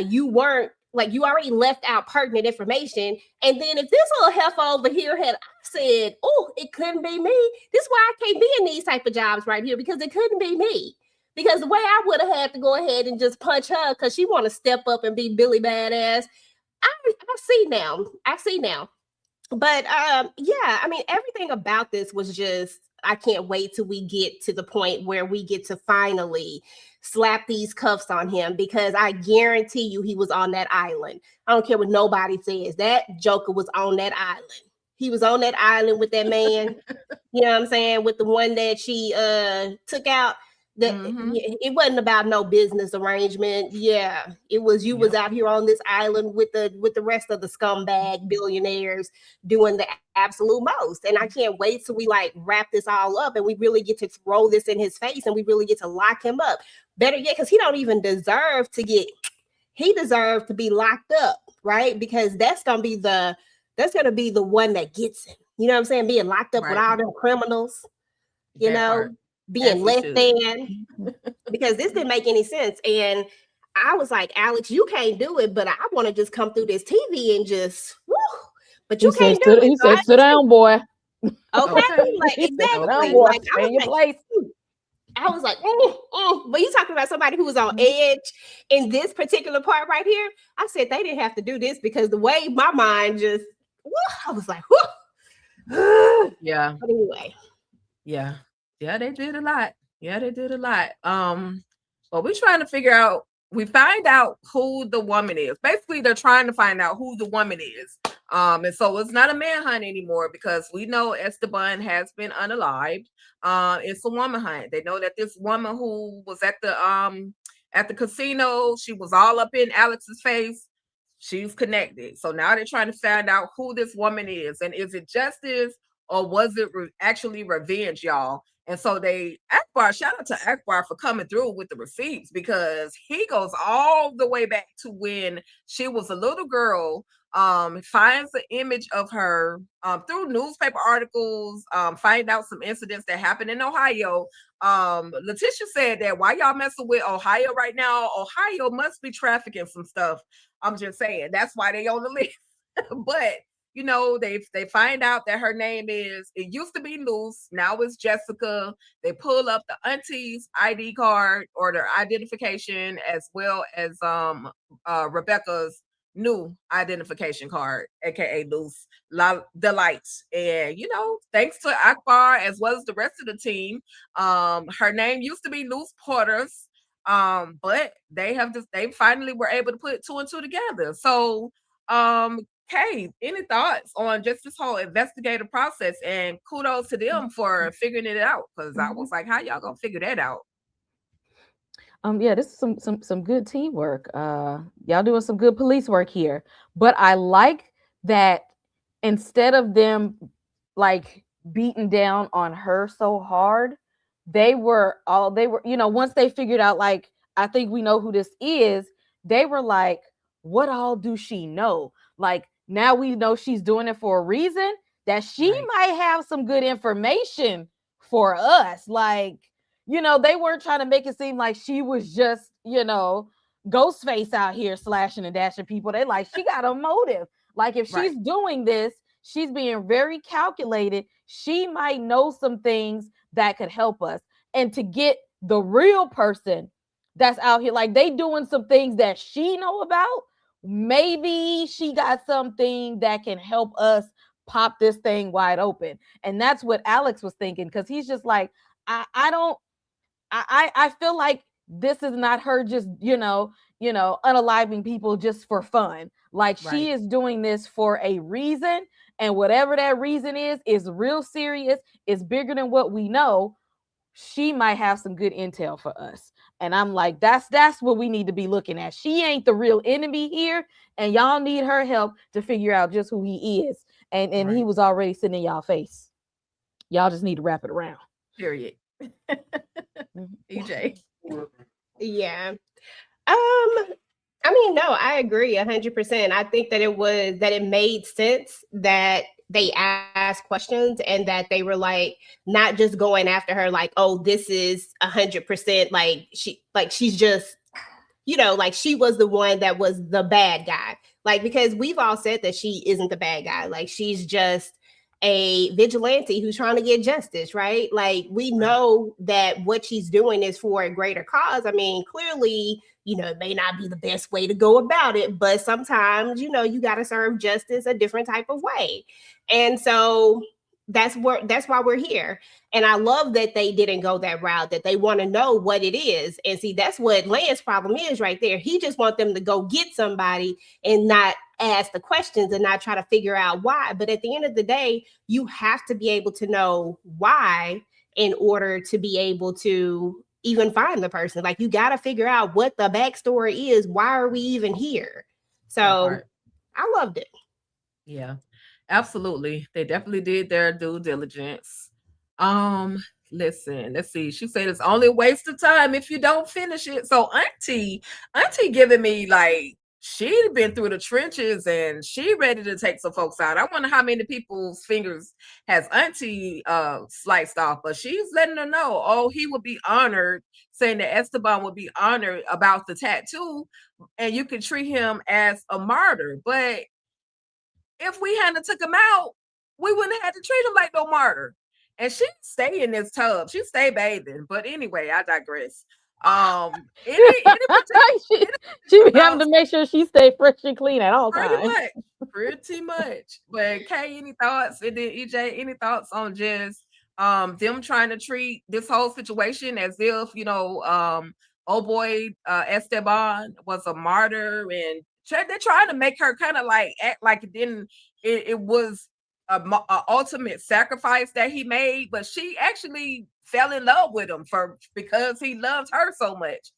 you weren't, like, you already left out pertinent information. And then if this little heifer over here had said, oh, it couldn't be me, this is why I can't be in these type of jobs right here, because it couldn't be me. Because the way I would have had to go ahead and just punch her because she want to step up and be Billy Badass, I see now. But yeah, I mean, everything about this was just, I can't wait till we get to the point where we get to finally slap these cuffs on him, because I guarantee you he was on that island. I don't care what nobody says. That Joker was on that island. He was on that island with that man. You know what I'm saying? With the one that she took out. It wasn't about no business arrangement. Yeah, it was, you was out here on this island with the rest of the scumbag billionaires doing the absolute most. And I can't wait till we like wrap this all up and we really get to throw this in his face and we really get to lock him up. Better yet, because he don't even deserve to get, he deserves to be locked up, right? Because that's gonna be the one that gets him. You know what I'm saying? Being locked up with all them criminals, you know. Being less than, because this didn't make any sense. And I was like, Alex, you can't do it, but I want to just come through this TV and just, woo, but you can't do it. He said, sit down, boy. Okay, like, exactly. Like, stay in your place. I was like, but you talking about somebody who was on edge in this particular part right here. I said they didn't have to do this, because the way my mind just, I was like, yeah. But anyway, yeah, they did a lot. But we're trying to figure out, we find out who the woman is. Basically, they're trying to find out who the woman is. And so it's not a manhunt anymore because we know Esteban has been unalived. It's a woman hunt. They know that this woman who was at the casino, she was all up in Alex's face. She's connected. So now they're trying to find out who this woman is, and is it justice or was it actually revenge, y'all? And so Akbar, shout out to Akbar for coming through with the receipts because he goes all the way back to when she was a little girl, finds the image of her through newspaper articles, find out some incidents that happened in Ohio. Letitia said that why y'all messing with Ohio right now? Ohio must be trafficking some stuff. I'm just saying that's why they on the list. But they find out that her name it used to be Luce, now it's Jessica. They pull up the auntie's ID card or their identification, as well as Rebecca's new identification card, aka Luce Delights. And thanks to Akbar as well as the rest of the team, her name used to be Luce Porters. But they finally were able to put two and two together. So Kay, any thoughts on just this whole investigative process? And kudos to them for figuring it out, because I was like, how y'all gonna figure that out? Yeah, this is some good teamwork. Y'all doing some good police work here. But I like that instead of them like beating down on her so hard, once they figured out, like, I think we know who this is, they were like, what all do she know? Like, now we know she's doing it for a reason, that she might have some good information for us. Like, they weren't trying to make it seem like she was just, Ghostface out here slashing and dashing people. They like, she got a motive. Like, if she's doing this, she's being very calculated. She might know some things that could help us. And to get the real person that's out here, like, they doing some things that she know about, maybe she got something that can help us pop this thing wide open. And that's what Alex was thinking, because he's just like, I feel like this is not her just, unaliving people just for fun. Like, she is doing this for a reason, and whatever that reason is real serious, is bigger than what we know. She might have some good intel for us. And I'm like, that's what we need to be looking at. She ain't the real enemy here, and y'all need her help to figure out just who he is. And he was already sitting in y'all face. Y'all just need to wrap it around. Period. EJ. Yeah. I mean, no, I agree 100%. I think that it made sense that they asked questions and that they were like not just going after her like, oh, this is 100% like she's just, like she was the one that was the bad guy. Like, because we've all said that she isn't the bad guy. Like, she's just a vigilante who's trying to get justice, right? Like, we know that what she's doing is for a greater cause. I mean, clearly, it may not be the best way to go about it, but sometimes, you got to serve justice a different type of way. And so that's why we're here. And I love that they didn't go that route, that they want to know what it is. And see, that's what Lance's problem is right there. He just wants them to go get somebody and not ask the questions and not try to figure out why. But at the end of the day, you have to be able to know why in order to be able to even find the person. Like, you got to figure out what the backstory is. Why are we even here? So I loved it. Yeah, absolutely. They definitely did their due diligence. Listen, let's see. She said it's only a waste of time if you don't finish it. So Auntie giving me like she'd been through the trenches and she ready to take some folks out. I wonder how many people's fingers has Auntie sliced off, but she's letting her know, oh, he would be honored, saying that Esteban would be honored about the tattoo, and you can treat him as a martyr. But if we hadn't took him out, we wouldn't have had to treat him like no martyr. And she stay in this tub. She stay bathing. But anyway, I digress. She be having to make sure she stay fresh and clean at all times. Pretty much. But Kay, any thoughts? And then EJ, any thoughts on just them trying to treat this whole situation as if, oh boy, Esteban was a martyr and they're trying to make her kind of like act like it was a ultimate sacrifice that he made, but she actually fell in love with him because he loved her so much.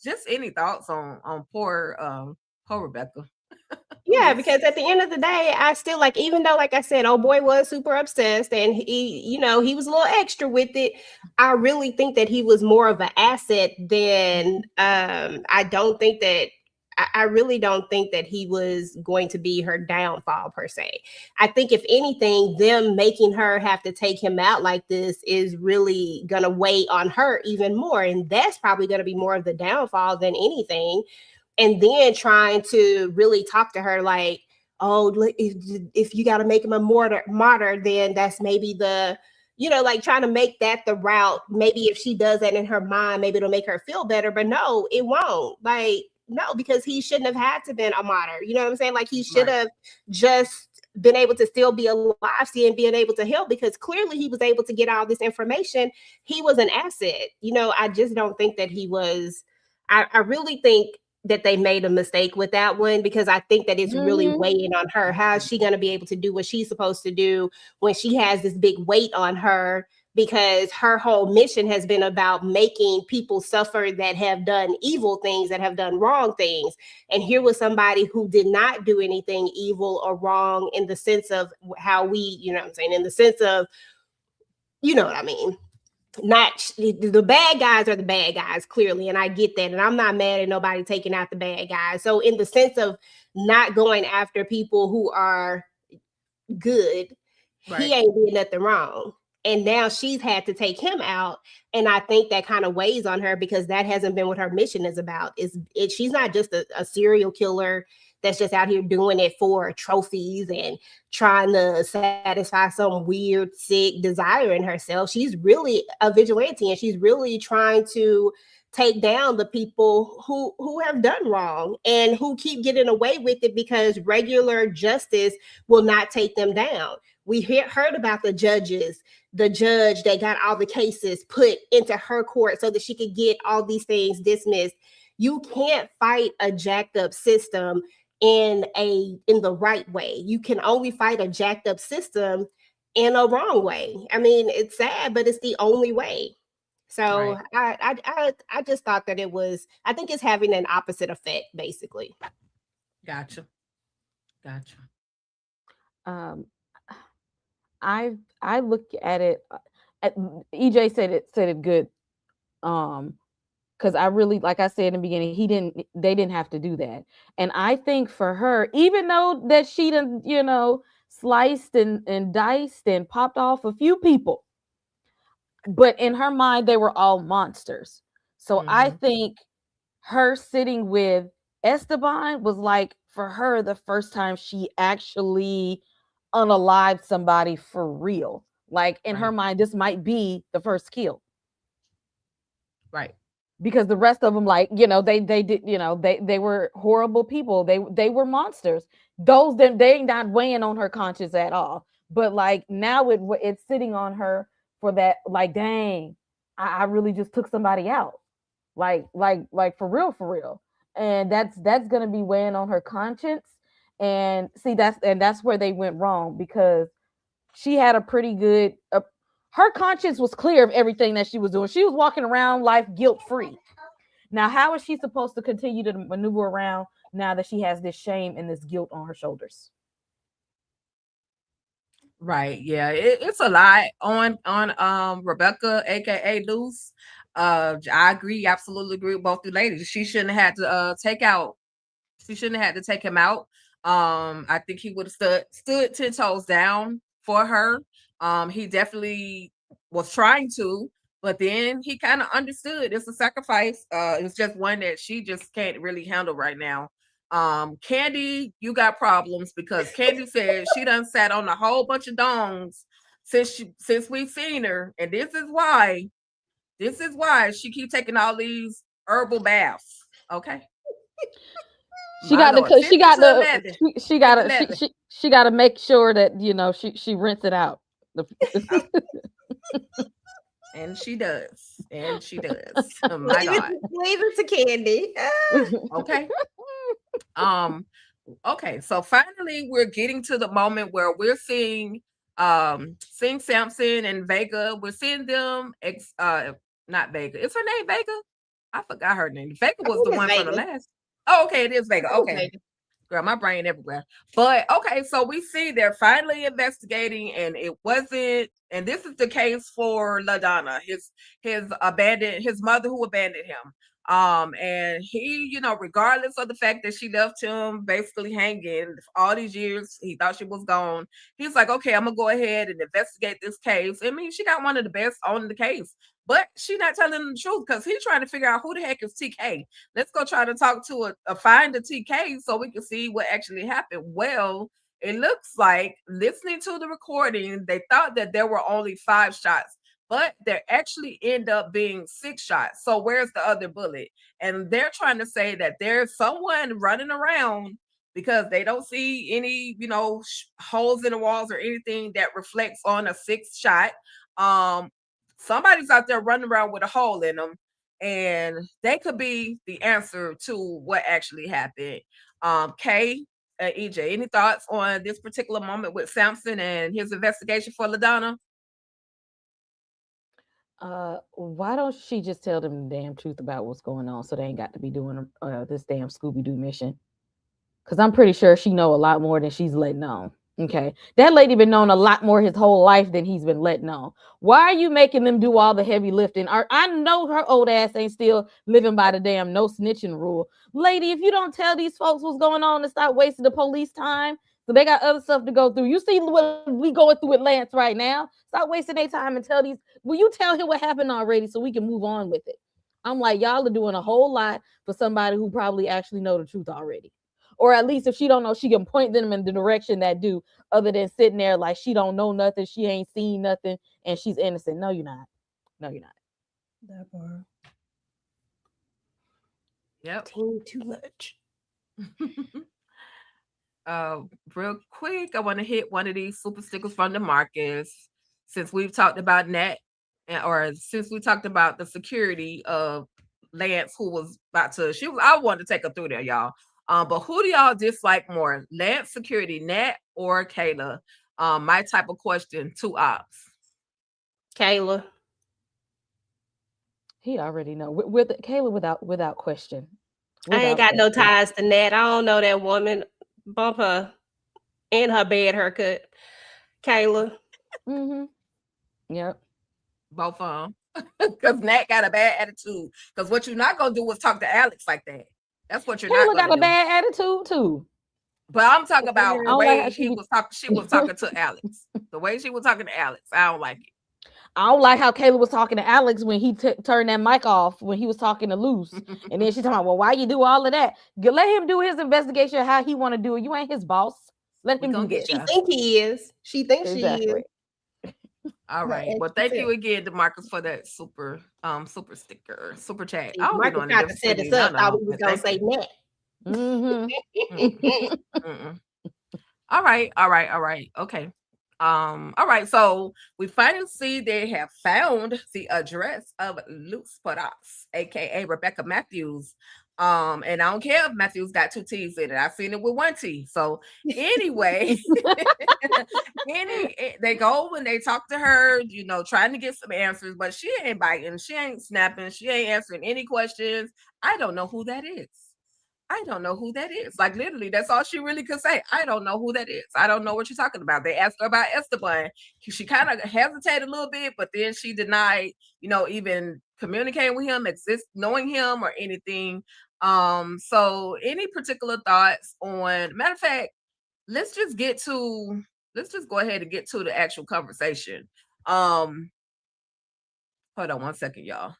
Just any thoughts on poor Rebecca? Yeah, because at the end of the day, I still like, even though, like I said, old boy was super obsessed and he was a little extra with it. I really think that he was more of an asset than I don't think that I really don't think that he was going to be her downfall per se. I think if anything, them making her have to take him out like this is really gonna weigh on her even more. And that's probably gonna be more of the downfall than anything, and then trying to really talk to her like, oh, if you got to make him a martyr, then that's maybe the, like trying to make that the route. Maybe if she does that in her mind, maybe it'll make her feel better. But no, it won't. Like, no, because he shouldn't have had to been a martyr. You know what I'm saying? Like, he should have just been able to still be alive, and being able to help, because clearly he was able to get all this information. He was an asset. I just don't think that he was. I really think that they made a mistake with that one, because I think that it's really weighing on her. How is she going to be able to do what she's supposed to do when she has this big weight on her? Because her whole mission has been about making people suffer that have done evil things, that have done wrong things. And here was somebody who did not do anything evil or wrong in the sense of how we, in the sense of, you know what I mean? Not the bad guys are the bad guys, clearly, and I get that, and I'm not mad at nobody taking out the bad guys. So in the sense of not going after people who are good, he ain't doing nothing wrong, and now she's had to take him out. And I think that kind of weighs on her, because that hasn't been what her mission is about. She's not just a serial killer that's just out here doing it for trophies and trying to satisfy some weird, sick desire in herself. She's really a vigilante, and she's really trying to take down the people who have done wrong and who keep getting away with it, because regular justice will not take them down. We heard about the judge that got all the cases put into her court so that she could get all these things dismissed. You can't fight a jacked up system in the right way. You can only fight a jacked up system in a wrong way. I mean, it's sad, but it's the only way. So I just thought that I think it's having an opposite effect, basically. Gotcha. I look at it. EJ said it good. Because I really, like I said in the beginning, they didn't have to do that. And I think for her, even though that she done, sliced and diced and popped off a few people, but in her mind, they were all monsters. So I think her sitting with Esteban was like, for her, the first time she actually unalived somebody for real. Like in her mind, this might be the first kill. Right. Because the rest of them, like, they did, they were horrible people. They were monsters. They not weighing on her conscience at all. But like now it's sitting on her for that, like, dang, I really just took somebody out. Like for real. And that's gonna be weighing on her conscience. And see, that's where they went wrong, because she had a pretty good her conscience was clear of everything that she was doing. She was walking around life guilt-free. Now, how is she supposed to continue to maneuver around now that she has this shame and this guilt on her shoulders? Right. Yeah. It's a lot on Rebecca, aka Luce. I agree, absolutely agree with both the ladies. She shouldn't have had to she shouldn't have had to take him out. I think he would have stood 10 toes down for her. He definitely was trying to, but then he kind of understood it's a sacrifice. It's just one that she just can't really handle right now. Candy, you got problems, because Candy said she done sat on a whole bunch of dongs since we've seen her, and this is why she keep taking all these herbal baths. Okay. She got to make sure that she rinse it out. And she does. Oh, my God. Leave it to Candy. Okay. Okay, so finally we're getting to the moment where we're seeing Samson and Vega. We're seeing them not Vega. Is her name Vega? I forgot her name. Vega I was think the it's one from the Vegas. last. Oh, okay, it is I Vega. think it's Okay. Vegas. Girl, my brain everywhere. But okay, so we see they're finally investigating, and it wasn't. And this is the case for LaDonna, his mother who abandoned him. And he, regardless of the fact that she left him basically hanging all these years, he thought she was gone. He's like, okay, I'm gonna go ahead and investigate this case. I mean, she got one of the best on the case, but she not telling him the truth because he's trying to figure out who the heck is TK. Let's go try to talk to find a TK so we can see what actually happened. Well, it looks like listening to the recording, they thought that there were only 5 shots, but there actually end up being 6 shots. So where's the other bullet? And they're trying to say that there's someone running around because they don't see any, holes in the walls or anything that reflects on a 6th shot. Somebody's out there running around with a hole in them, and they could be the answer to what actually happened. Kay, EJ, any thoughts on this particular moment with Samson and his investigation for LaDonna? Why don't she just tell them the damn truth about what's going on so they ain't got to be doing this damn Scooby-Doo mission? Because I'm pretty sure she know a lot more than she's letting on. Okay, that lady been known a lot more his whole life than he's been letting on. Why are you making them do all the heavy lifting? I know her old ass ain't still living by the damn no snitching rule. Lady, if you don't tell these folks what's going on and stop wasting the police time, so they got other stuff to go through. You see what we going through with Lance right now. Stop wasting their time and tell these. Will you tell him what happened already so we can move on with it? I'm like, y'all are doing a whole lot for somebody who probably actually know the truth already. Or at least if she don't know, she can point them in the direction that do, other than sitting there like she don't know nothing, she ain't seen nothing, and she's innocent. No, you're not. No, you're not. That part. Yep. Team too much. Real quick, I want to hit one of these super stickers from DeMarcus. Since we've talked about Nat, or since we talked about the security of Lance, who was about to, I wanted to take her through there, y'all. But who do y'all dislike more, Lance security, Nat or Kayla? My type of question, 2 ops. Kayla. He already know. With Kayla, without question. I ain't got no ties to Nat. I don't know that woman. Bump her and her bad haircut. Kayla. Mm-hmm. Yep. Both of them. Because Nat got a bad attitude. Because what you're not going to do is talk to Alex like that. That's what you're not going to do. Kayla got a bad attitude too. But I'm talking about the way like she was talking to Alex. The way she was talking to Alex. I don't like it. I don't like how Kayla was talking to Alex when he turned that mic off when he was talking to Luce. And then she's talking about, well, why you do all of that? Let him do his investigation how he want to do it. You ain't his boss. Let him do it. She think he is. She thinks exactly. she is. All right. Well, thank you again, DeMarcus, for that super sticker, super chat. I don't Marcus tried to set us up. Thought we was gonna say Nat. All right. Okay. All right. So we finally see they have found the address of Luce Podas, aka Rebecca Matthews. And I don't care if Matthews got 2 T's in it. I've seen it with 1 T. So anyway, they go and they talk to her, trying to get some answers, but she ain't biting, she ain't snapping, she ain't answering any questions. I don't know who that is. Like literally, that's all she really could say. I don't know who that is. I don't know what you're talking about. They asked her about Esteban. She kind of hesitated a little bit, but then she denied, even communicating with him, knowing him or anything. So any particular thoughts on, matter of fact, let's just go ahead and get to the actual conversation. Hold on 1 second, y'all.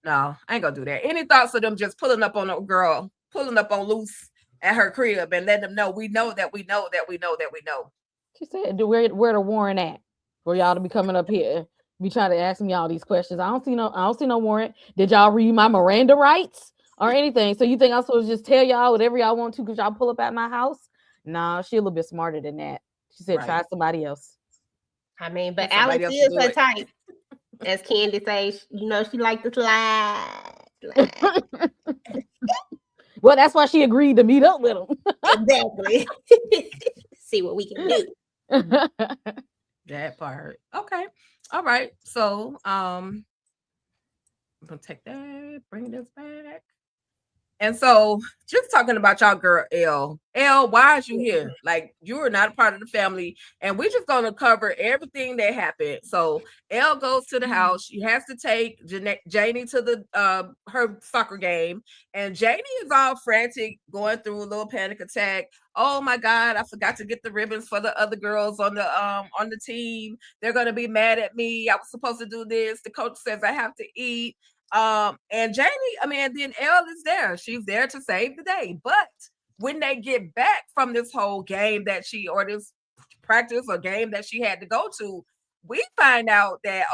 No, I ain't gonna do that. Any thoughts of them just pulling up on a girl, pulling up on Luce at her crib and letting them know we know that we know that we know that we know. She said, where the warrant at? For y'all to be coming up here, be trying to ask me all these questions. I don't see no warrant. Did y'all read my Miranda rights or anything? So you think I'm supposed to just tell y'all whatever y'all want to because y'all pull up at my house? Nah, she a little bit smarter than that. She said, try somebody else. I mean, but Alex is her type. As Candy says, she like to slide. Well, that's why she agreed to meet up with him. Exactly. See what we can do. That part. Okay. All right. So I'm gonna take that, bring this back. And so, just talking about y'all girl L. L, why is you here? Like, you are not a part of the family, and we're just gonna cover everything that happened. So L goes to the house. She has to take Janie to the her soccer game, and Janie is all frantic, going through a little panic attack. Oh my God, I forgot to get the ribbons for the other girls on the team. They're gonna be mad at me. I was supposed to do this. The coach says I have to eat. And Janie, then Elle is there. She's there to save the day. But when they get back from this whole game or this practice or game that she had to go to, we find out that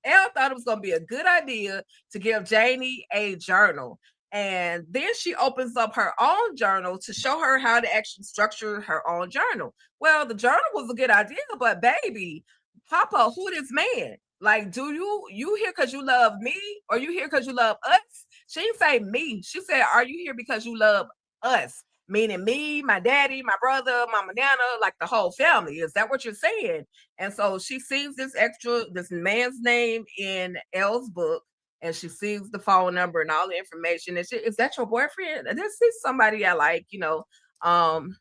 Elle thought it was gonna be a good idea to give Janie a journal. And then she opens up her own journal to show her how to actually structure her own journal. Well, the journal was a good idea, but baby, Papa, who this man? Like, do you here because you love me, or you here because you love us? She didn't say me. She said, are you here because you love us? Meaning me, my daddy, my brother, Mama Nana, like the whole family. Is that what you're saying? And so she sees this man's name in Elle's book, and she sees the phone number and all the information. And is that your boyfriend? This is somebody I like,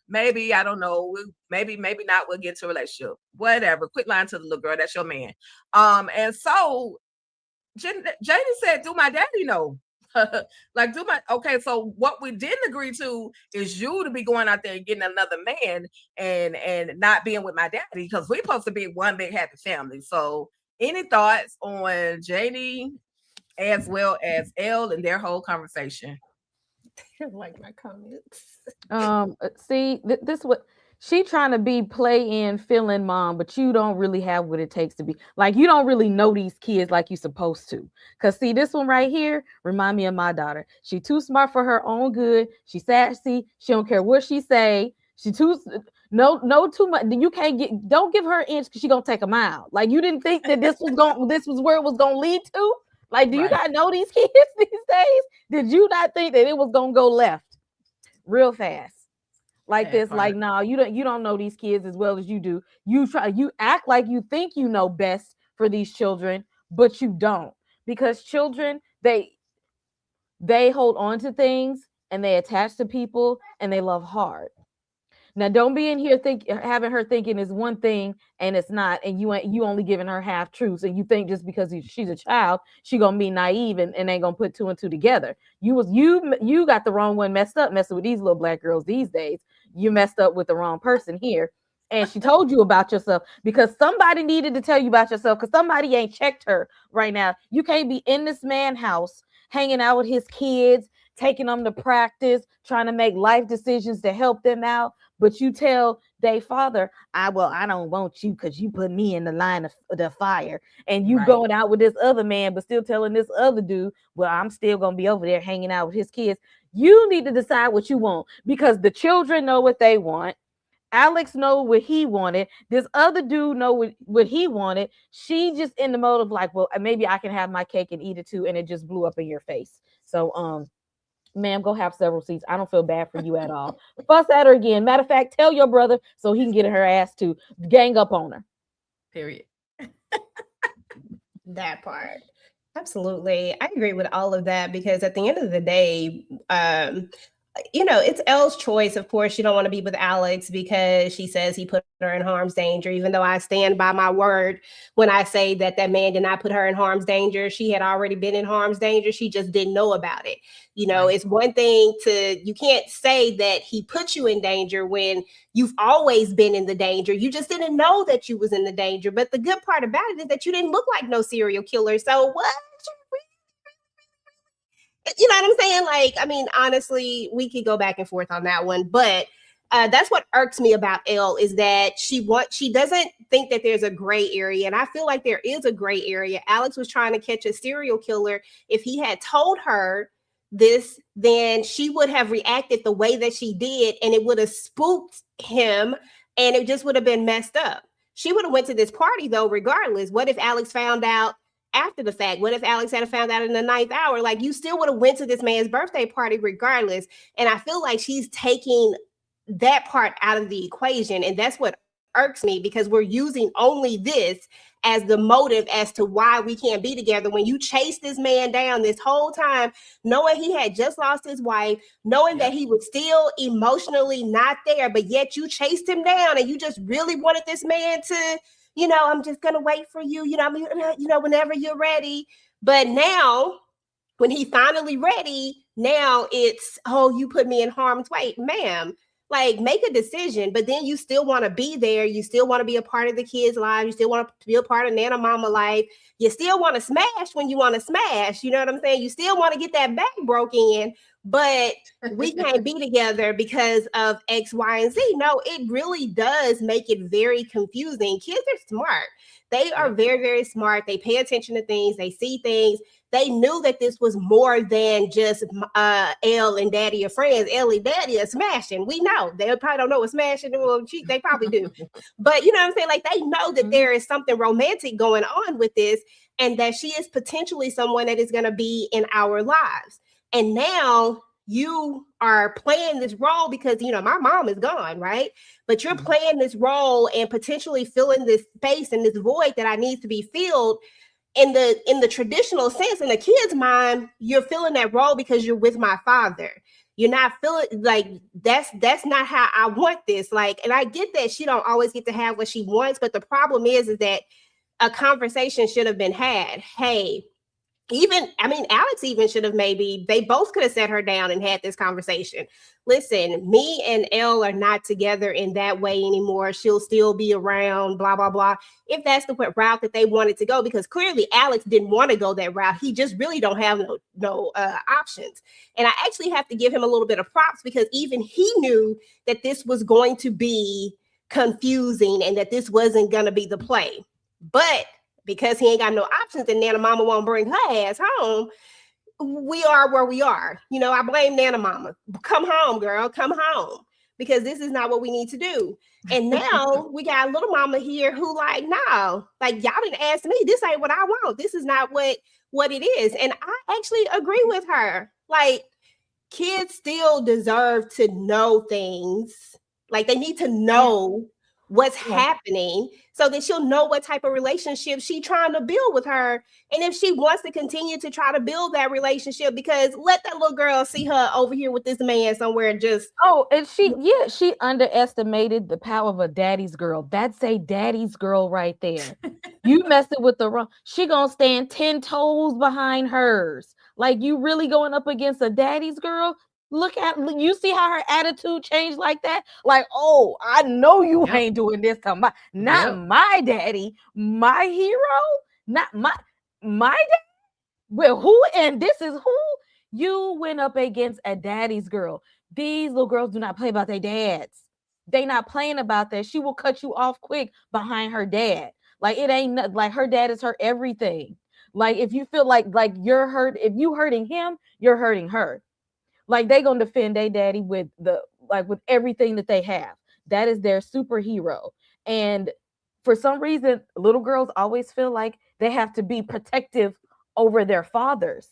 maybe, I don't know, maybe not, we'll get to a relationship, whatever. Quit lying to the little girl, that's your man. And so Janie said, do my daddy know? Okay, so what we didn't agree to is you to be going out there and getting another man and not being with my daddy, because we're supposed to be one big happy family. So any thoughts on Janie as well as Elle and their whole conversation? Like my comments. See, this what she trying to be play in, fill in mom, but you don't really have what it takes to be. Like, you don't really know these kids like you supposed to. Cause see, this one right here remind me of my daughter. She too smart for her own good. She sassy. She don't care what she say. She too too much. You don't give her an inch because she gonna take a mile. Like, you didn't think that this was where it was gonna lead to. Like, do you not know these kids these days? Did you not think that it was gonna go left real fast like this? Like, no, you don't know these kids as well as you do. You act like you think you know best for these children, but you don't, because children, they hold on to things and they attach to people and they love hard. Now, don't be in here having her thinking is one thing and it's not, and you only giving her half truths, and you think just because she's a child, she gonna be naive and ain't gonna put two and two together. You got the wrong one messed up messing with these little black girls these days. You messed up with the wrong person here. And she told you about yourself because somebody needed to tell you about yourself, because somebody ain't checked her right now. You can't be in this man's house hanging out with his kids, taking them to practice, trying to make life decisions to help them out. But you tell their father, I don't want you because you put me in the line of the fire. And you going out with this other man, but still telling this other dude, well, I'm still going to be over there hanging out with his kids. You need to decide what you want, because the children know what they want. Alex know what he wanted. This other dude know what he wanted. She just in the mode of like, well, maybe I can have my cake and eat it too. And it just blew up in your face. So, ma'am, go have several seats. I don't feel bad for you at all. Fuss at her again. Matter of fact, tell your brother so he can get her ass too. Gang up on her. Period. That part. Absolutely. I agree with all of that, because at the end of the day, it's Elle's choice. Of course, she don't want to be with Alex because she says he put her in harm's danger, even though I stand by my word when I say that man did not put her in harm's danger. She had already been in harm's danger. She just didn't know about it. It's one thing you can't say that he put you in danger when you've always been in the danger. You just didn't know that you was in the danger. But the good part about it is that you didn't look like no serial killer. So what? You know what I'm saying? Like, honestly, we could go back and forth on that one, but that's what irks me about Elle, is that she doesn't think that there's a gray area. And I feel like there is a gray area. Alex was trying to catch a serial killer. If he had told her this, then she would have reacted the way that she did, and it would have spooked him, and it just would have been messed up. She would have went to this party though, regardless. What if Alex found out after the fact? What if Alex had found out in the ninth hour? Like, you still would have went to this man's birthday party regardless. And I feel like she's taking that part out of the equation. And that's what irks me, because we're using only this as the motive as to why we can't be together. When you chase this man down this whole time, knowing he had just lost his wife, knowing that he was still emotionally not there, but yet you chased him down and you just really wanted this man to, I'm just gonna wait for you, whenever you're ready. But now, when he finally ready, now it's, oh, you put me in harm's way, ma'am. Like, make a decision, but then you still want to be there. You still want to be a part of the kids' lives. You still want to be a part of Nana Mama life. You still want to smash when you want to smash. You know what I'm saying? You still want to get that back broke in, but we can't be together because of X, Y, and Z. No, it really does make it very confusing. Kids are smart. They are very, very smart. They pay attention to things. They see things. They knew that this was more than just Elle and Daddy are friends. Elle and Daddy are smashing. We know. They probably don't know what smashing. Well, they probably do. But you know what I'm saying? Like, they know that there is something romantic going on with this, and that she is potentially someone that is going to be in our lives. And now you are playing this role because, my mom is gone, right? But you're playing this role and potentially filling this space and this void that I need to be filled. In the traditional sense, in the kid's mind, you're filling that role because you're with my father. You're not feeling like that's not how I want this. Like, and I get that she don't always get to have what she wants, but the problem is that a conversation should have been had. Hey, Alex even should have, maybe they both could have sat her down and had this conversation. Listen, me and Elle are not together in that way anymore. She'll still be around, blah, blah, blah. If that's the route that they wanted to go, because clearly Alex didn't want to go that route. He just really don't have no options. And I actually have to give him a little bit of props, because even he knew that this was going to be confusing and that this wasn't going to be the play. But because he ain't got no options and Nana Mama won't bring her ass home, we are where we are. I blame Nana Mama. Come home, girl. Come home. Because this is not what we need to do. And now we got a little mama here who like, no, like, y'all didn't ask me. This ain't what I want. This is not what it is. And I actually agree with her. Like, kids still deserve to know things. Like, they need to know what's happening so that she'll know what type of relationship she's trying to build with her. And if she wants to continue to try to build that relationship, because let that little girl see her over here with this man somewhere just. Oh, and she underestimated the power of a daddy's girl. That's a daddy's girl right there. You messing with the wrong. She gonna stand 10 toes behind hers. Like, you really going up against a daddy's girl? You see how her attitude changed like that? Like, oh, I know you ain't doing this to my daddy, my hero, not my dad. Well, who? And this is who you went up against, a daddy's girl. These little girls do not play about their dads. They not playing about that. She will cut you off quick behind her dad. Like, it ain't like her dad is her everything. Like, if you feel like you're hurt, if you hurting him, you're hurting her. Like, they gonna defend their daddy with everything that they have. That is their superhero. And for some reason, little girls always feel like they have to be protective over their fathers.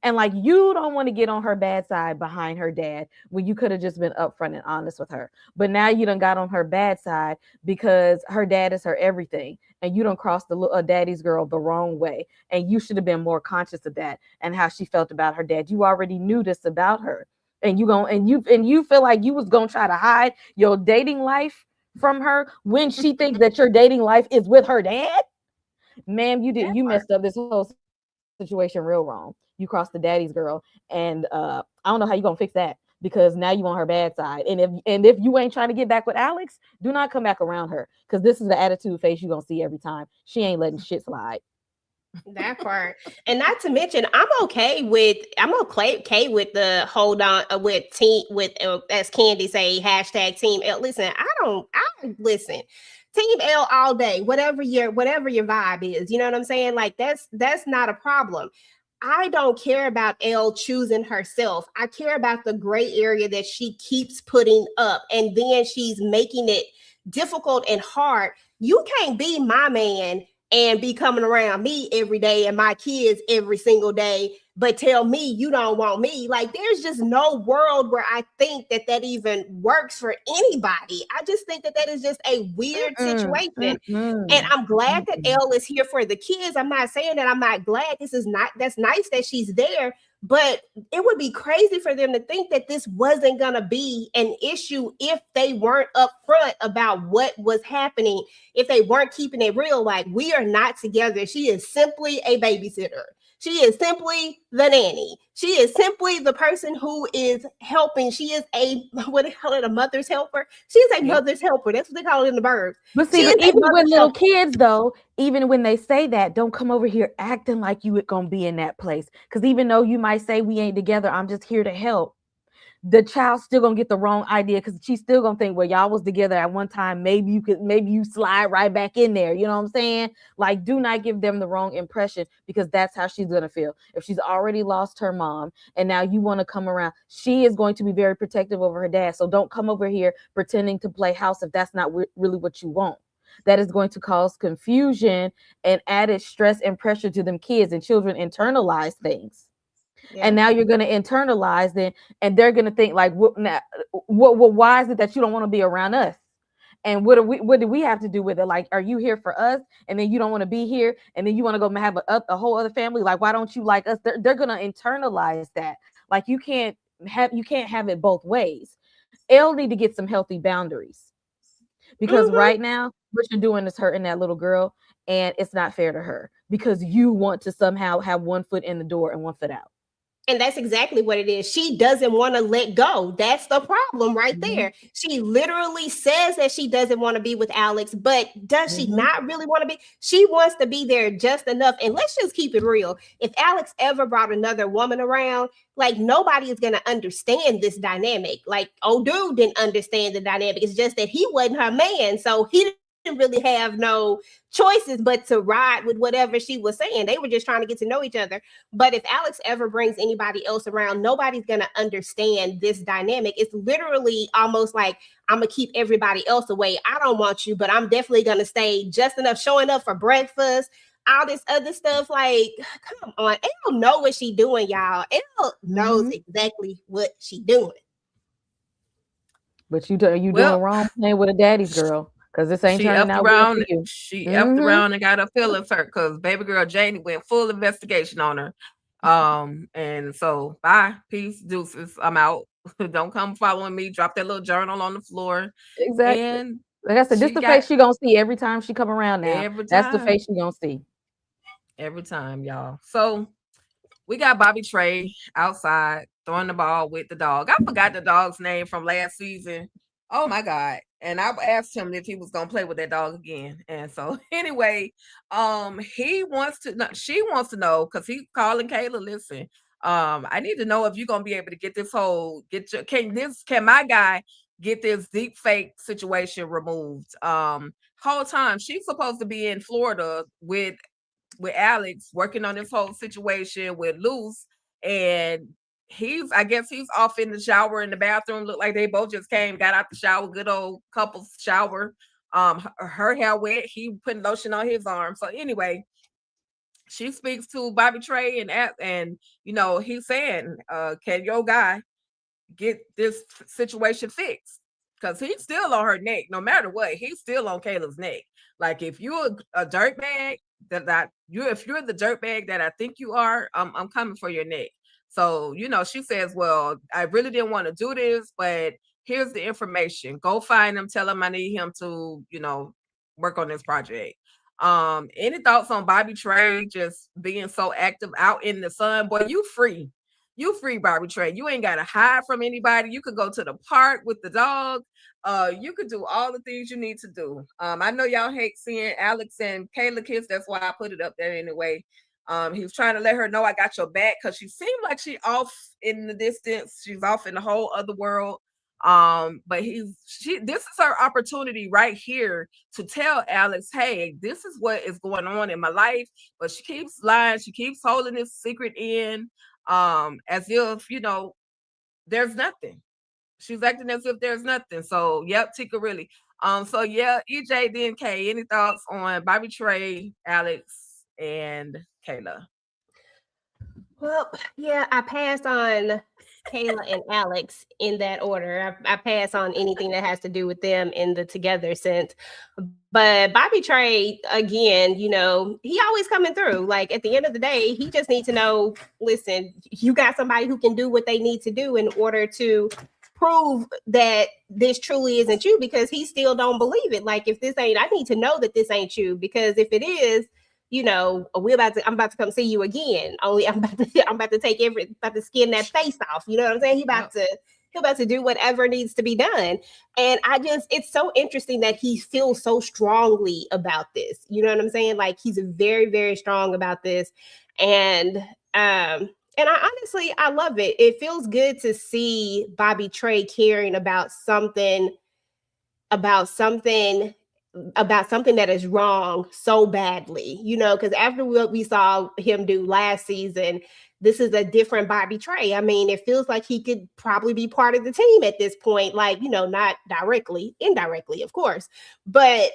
And like, you don't want to get on her bad side behind her dad when you could have just been upfront and honest with her. But now you done got on her bad side because her dad is her everything. And you don't cross the daddy's girl the wrong way. And you should have been more conscious of that and how she felt about her dad. You already knew this about her. And you feel like you was gonna try to hide your dating life from her when she thinks that your dating life is with her dad. Ma'am, you messed up this whole situation real wrong. You crossed the daddy's girl, and I don't know how you're gonna fix that, because now you on her bad side. And if you ain't trying to get back with Alex, do not come back around her, because this is the attitude face you're gonna see every time. She ain't letting shit slide. That part. And not to mention, I'm okay with the hold on with team with as Candy say, hashtag team L. Listen, I listen. Team L all day, whatever your vibe is, you know what I'm saying? Like, that's not a problem. I don't care about Elle choosing herself. I care about the gray area that she keeps putting up, and then she's making it difficult and hard. You can't be my man and be coming around me every day and my kids every single day, but tell me you don't want me. Like, there's just no world where I think that that even works for anybody. I just think that that is just a weird Mm-mm, situation. And mm-mm, I'm glad that mm-mm. Elle is here for the kids. I'm not saying that I'm not glad. This is not, that's nice that she's there, but it would be crazy for them to think that this wasn't going to be an issue if they weren't upfront about what was happening, if they weren't keeping it real. Like, we are not together. She is simply a babysitter. She is simply the nanny. She is simply the person who is helping. She is a, what they call it, a mother's helper. She is a Yep. mother's helper. That's what they call it in the burbs. But She see, is but a even with mother's little helper. kids, though, even when they say that, don't come over here acting like you gonna be in that place. Because even though you might say we ain't together, I'm just here to help. The child's still gonna get the wrong idea because she's still gonna think, well, y'all was together at one time. Maybe you slide right back in there. You know what I'm saying? Like, do not give them the wrong impression because that's how she's gonna feel. If she's already lost her mom and now you want to come around, she is going to be very protective over her dad. So don't come over here pretending to play house if that's not really what you want. That is going to cause confusion and added stress and pressure to them kids, and children internalize things. Yeah. And now you're going to internalize it, and they're going to think like, why is it that you don't want to be around us? And what do we have to do with it? Like, are you here for us and then you don't want to be here and then you want to go have a whole other family? Like, why don't you like us? They're going to internalize that. Like, you can't have it both ways. Elle need to get some healthy boundaries, because Mm-hmm. right now what you're doing is hurting that little girl, and it's not fair to her because you want to somehow have one foot in the door and one foot out. And that's exactly what it is. She doesn't want to let go. That's the problem right Mhm, there. She literally says that she doesn't want to be with Alex, but does she mhm, not really want to be? She wants to be there just enough. And let's just keep it real. If Alex ever brought another woman around, like, nobody is going to understand this dynamic. Like, old dude didn't understand the dynamic. It's just that he wasn't her man. So he didn't really have no choices but to ride with whatever she was saying. They were just trying to get to know each other. But if Alex ever brings anybody else around, nobody's going to understand this dynamic. It's literally almost like, I'm going to keep everybody else away. I don't want you, but I'm definitely going to stay just enough, showing up for breakfast, all this other stuff. Like, come on. Elle know what she doing, y'all. Elle knows mhm. exactly what she doing. But you doing Well, wrong playing with a daddy's sh- girl, because this ain't she turning effed out well for around. you. She effed Mhm. around and got her feelings hurt because baby girl Janie went full investigation on her. And so bye, peace, deuces. I'm out. Don't come following me. Drop that little journal on the floor, Exactly. and Like I said, this she the got face she gonna see every time she come around now. every That's the time, face she gonna see. every time, y'all. So we got Bobby Trey outside throwing the ball with the dog. I forgot the dog's name from last season. Oh my god! And I asked him if he was gonna play with that dog again. And so anyway, he wants to. No, she wants to know because he's calling Kayla. Listen, I need to know if you're gonna be able to get this whole can my guy get this deep fake situation removed? Whole time she's supposed to be in Florida with Alex working on this whole situation with Luce, and I guess he's off in the shower in the bathroom. Look like they both just came, got out the shower, good old couples shower. Her hair wet, he putting lotion on his arm. So anyway, she speaks to Bobby Trey and he's saying, can your guy get this situation fixed? Because he's still on her neck, no matter what. He's still on Kayla's neck. Like, if you're a dirt bag if you're the dirt bag that I think you are, I'm coming for your neck. So she says, well, I really didn't want to do this, but here's the information. Go find him, tell him I need him to work on this project. Any thoughts on Bobby Trey just being so active out in the sun? Boy, you free, Bobby Trey. You ain't gotta hide from anybody. You could go to the park with the dog. You could do all the things you need to do. I know y'all hate seeing Alex and Kayla kiss. That's why I put it up there anyway. He was trying to let her know I got your back because she seemed like she off in the distance. She's off in the whole other world. But this is her opportunity right here to tell Alex, hey, this is what is going on in my life. But she keeps lying. She keeps holding this secret in, as if there's nothing. She's acting as if there's nothing. So yep, Tika really. So yeah, EJ, then K. Any thoughts on Bobby Trey, Alex, and Kayla? Well, yeah, I pass on Kayla and Alex in that order. I pass on anything that has to do with them in the together sense. But Bobby Trey, again, he always coming through. Like at the end of the day, he just needs to know, listen, you got somebody who can do what they need to do in order to prove that this truly isn't you, because he still don't believe it. Like if this ain't, I need to know that this ain't you, because if it is, I'm about to come see you again. Only I'm about to about to skin that face off. You know what I'm saying? He about to do whatever needs to be done. And it's so interesting that he feels so strongly about this. You know what I'm saying? Like he's very, very strong about this. And I love it. It feels good to see Bobby Trey caring about something about something that is wrong so badly, because after what we saw him do last season, this is a different Bobby Trey. I mean, it feels like he could probably be part of the team at this point, like, not directly, indirectly, of course, but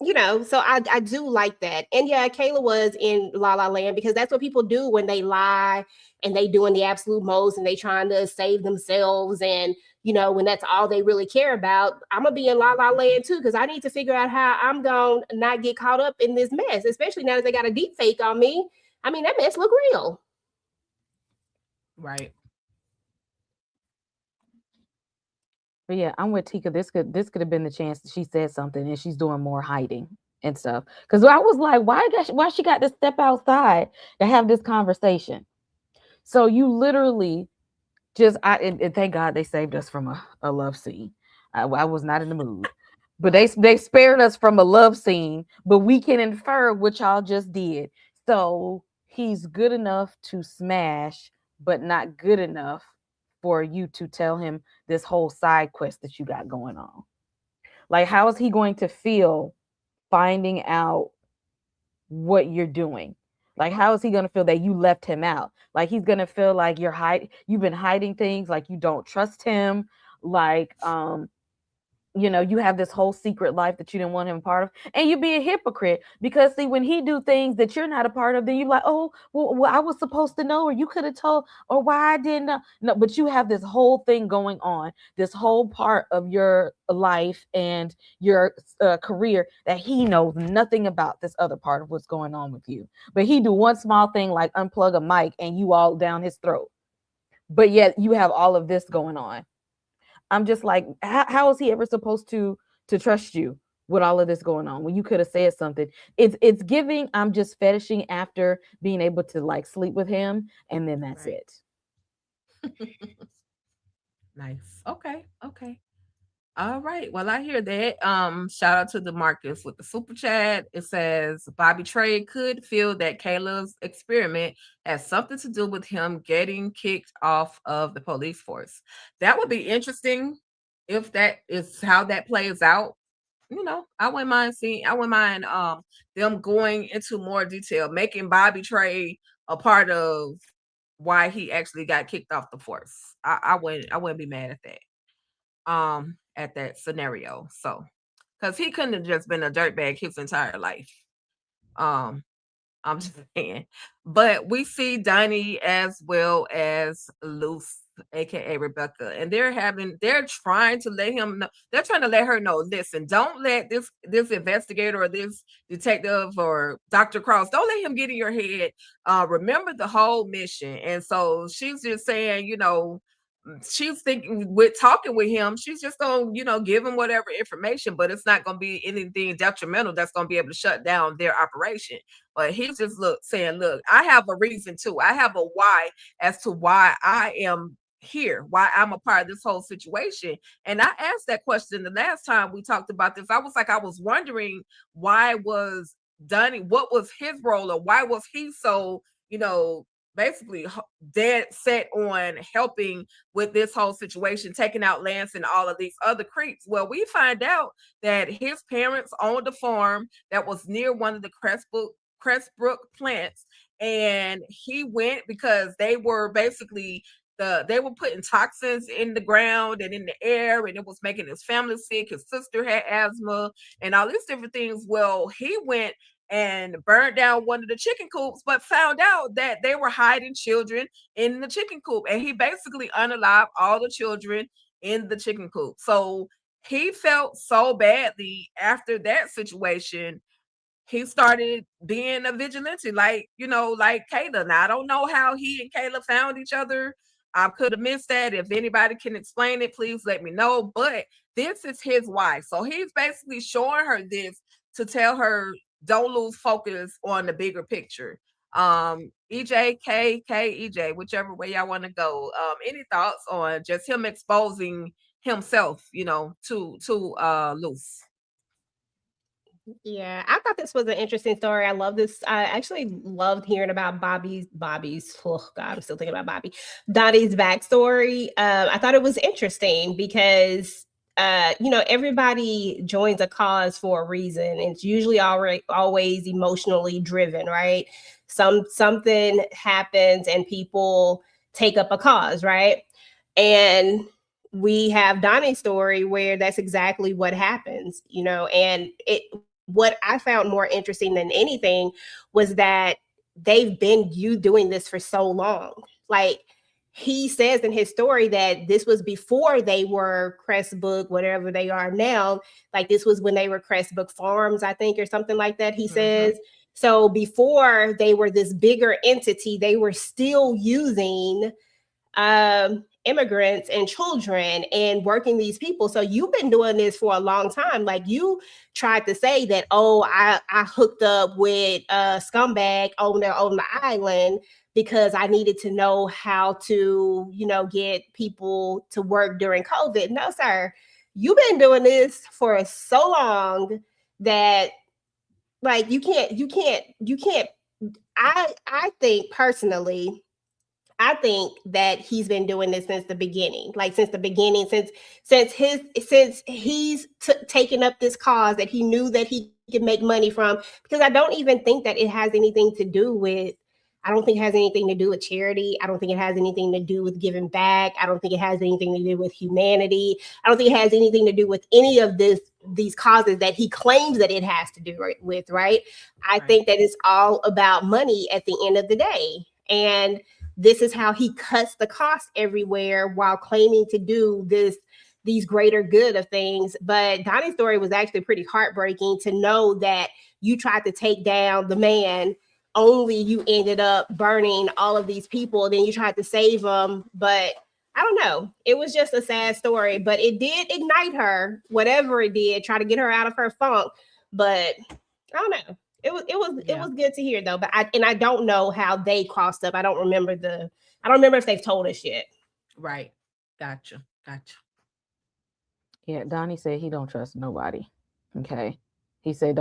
so I do like that. And yeah, Kayla was in La La Land because that's what people do when they lie and they doing the absolute most and they trying to save themselves. And, when that's all they really care about, I'm going to be in La La Land too, because I need to figure out how I'm going to not get caught up in this mess, especially now that they got a deep fake on me. I mean, that mess look real. Right. But yeah, I'm with Tika. This could have been the chance that she said something and she's doing more hiding and stuff. Because I was like, why she got to step outside to have this conversation? So you literally and thank God they saved us from a love scene. I was not in the mood, but they spared us from a love scene. But we can infer what y'all just did. So he's good enough to smash, but not good enough for you to tell him this whole side quest that you got going on. Like, how is he going to feel finding out what you're doing? Like, how is he going to feel that you left him out? Like, he's going to feel like you've been hiding things, like you don't trust him, like you have this whole secret life that you didn't want him a part of, and you be a hypocrite because see, when he do things that you're not a part of, then you like, oh, well, I was supposed to know, or you could have told, or why I didn't know. No, but you have this whole thing going on, this whole part of your life and your career that he knows nothing about, this other part of what's going on with you. But he do one small thing like unplug a mic and you all down his throat, but yet you have all of this going on. I'm just like, how is he ever supposed to trust you with all of this going on when you could have said something? It's giving, I'm just fetishing after being able to like sleep with him, and then that's Right. it. Nice. Okay. All right. Well, I hear that. Shout out to the Marcus with the super chat. It says Bobby Trey could feel that Kayla's experiment has something to do with him getting kicked off of the police force. That would be interesting if that is how that plays out. I wouldn't mind them going into more detail, making Bobby Trey a part of why he actually got kicked off the force. I wouldn't be mad at that. At that scenario. So, because he couldn't have just been a dirtbag his entire life. Um, I'm just saying. But we see Donnie as well as Luce, aka Rebecca, and they're trying to let him know, they're trying to let her know, listen, don't let this investigator or this detective or Dr. Cross, don't let him get in your head. Remember the whole mission. And so she's just saying, she's thinking with talking with him, she's just gonna, give him whatever information, but it's not gonna be anything detrimental that's gonna be able to shut down their operation. But he's just saying, look, I have a reason too. I have a why as to why I am here, why I'm a part of this whole situation. And I asked that question the last time we talked about this. I was wondering, why was Donnie, what was his role, or why was he so, basically dead set on helping with this whole situation, taking out Lance and all of these other creeps. Well, we find out that his parents owned a farm that was near one of the Crestbrook plants, and he went because they were basically they were putting toxins in the ground and in the air, and it was making his family sick. His sister had asthma and all these different things. Well, he went and burned down one of the chicken coops, but found out that they were hiding children in the chicken coop, and he basically unalived all the children in the chicken coop. So he felt so badly after that situation. He started being a vigilante, like, like Kayla. Now, I don't know how he and Kayla found each other. I could have missed that. If anybody can explain it, please let me know. But this is his wife. So he's basically showing her this to tell her, don't lose focus on the bigger picture. EJ, EJ, whichever way y'all want to go. Any thoughts on just him exposing himself, to Luce? Yeah, I thought this was an interesting story. I love this. I actually loved hearing about Bobby's. Oh God, I'm still thinking about Donnie's backstory. I thought it was interesting because everybody joins a cause for a reason. It's usually always emotionally driven, right? Something happens and people take up a cause, right? And we have Donnie's story where that's exactly what happens, and what I found more interesting than anything was that they've been doing this for so long. Like, he says in his story that this was before they were Crestbook, whatever they are now. Like, this was when they were Crestbook Farms, I think, or something like that, he says. So before they were this bigger entity, they were still using immigrants and children and working these people. So you've been doing this for a long time. Like, you tried to say that, I hooked up with a scumbag on the island because I needed to know how to, get people to work during COVID. No, sir. You've been doing this for so long that, like, you can't. I think personally, I think that he's been doing this since the beginning, since he's taken up this cause that he knew that he could make money from. Because I don't even think that it has anything to do with. I don't think it has anything to do with charity. I don't think it has anything to do with giving back. I don't think it has anything to do with humanity. I don't think it has anything to do with any of these causes that he claims that it has to do with. Right? I think that it's all about money at the end of the day, and this is how he cuts the cost everywhere while claiming to do these greater good of things. But Donnie's story was actually pretty heartbreaking to know that you tried to take down the man, only you ended up burning all of these people. Then you tried to save them. But I don't know. It was just a sad story, but it did ignite her, whatever it did, try to get her out of her funk. But I don't know. It was good to hear though, but I don't know how they crossed up. I don't remember if they've told us yet. Right. Gotcha. Yeah, Donnie said he don't trust nobody. Okay. He said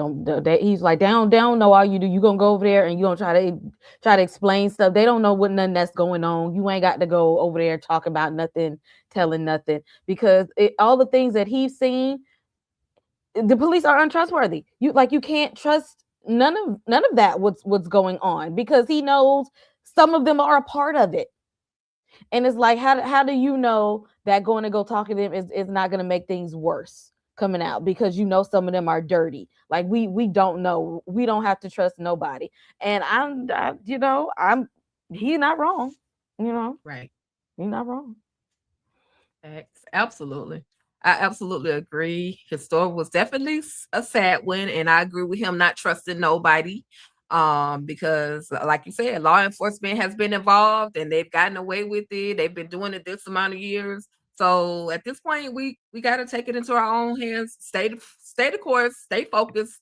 he's like, they don't know all you do. You gonna go over there and you gonna try to explain stuff. They don't know what nothing that's going on. You ain't got to go over there talk about nothing, telling nothing, because all the things that he's seen, the police are untrustworthy. You can't trust none of that what's going on, because he knows some of them are a part of it. And it's like, how do you know that going to go talk to them is not going to make things worse coming out, because some of them are dirty. Like, we don't know. We don't have to trust nobody. And he's not wrong. Right. He's not wrong. Absolutely. I absolutely agree. His story was definitely a sad one, and I agree with him not trusting nobody. Because like you said, law enforcement has been involved and they've gotten away with it. They've been doing it this amount of years. So at this point, we got to take it into our own hands, stay the course, stay focused,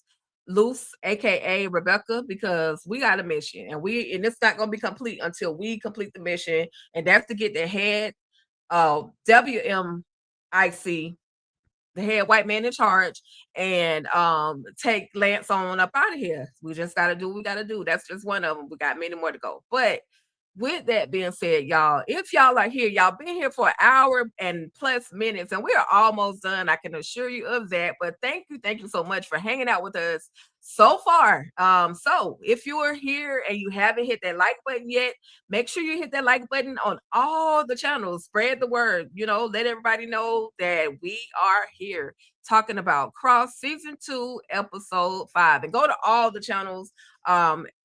Luce, aka Rebecca, because we got a mission, and it's not going to be complete until we complete the mission, and that's to get the head WMIC, the head white man in charge, and take Lance on up out of here. We just got to do what we got to do. That's just one of them. We got many more to go. But with that being said, y'all, if y'all are here, y'all been here for an hour and plus minutes, and we are almost done. I can assure you of that. But thank you so much for hanging out with us so far. So if you are here and you haven't hit that like button yet, make sure you hit that like button on all the channels. Spread the word, let everybody know that we are here talking about Cross season 2, episode 5. And go to all the channels.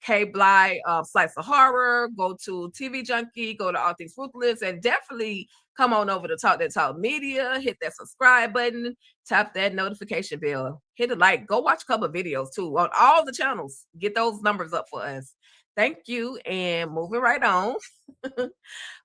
K Bly, Slice of Horror, go to TV Junkie, go to All Things Ruthless, and definitely come on over to Talk That Talk Media, hit that subscribe button, tap that notification bell, hit a like, go watch a couple of videos too on all the channels. Get those numbers up for us. Thank you. And moving right on.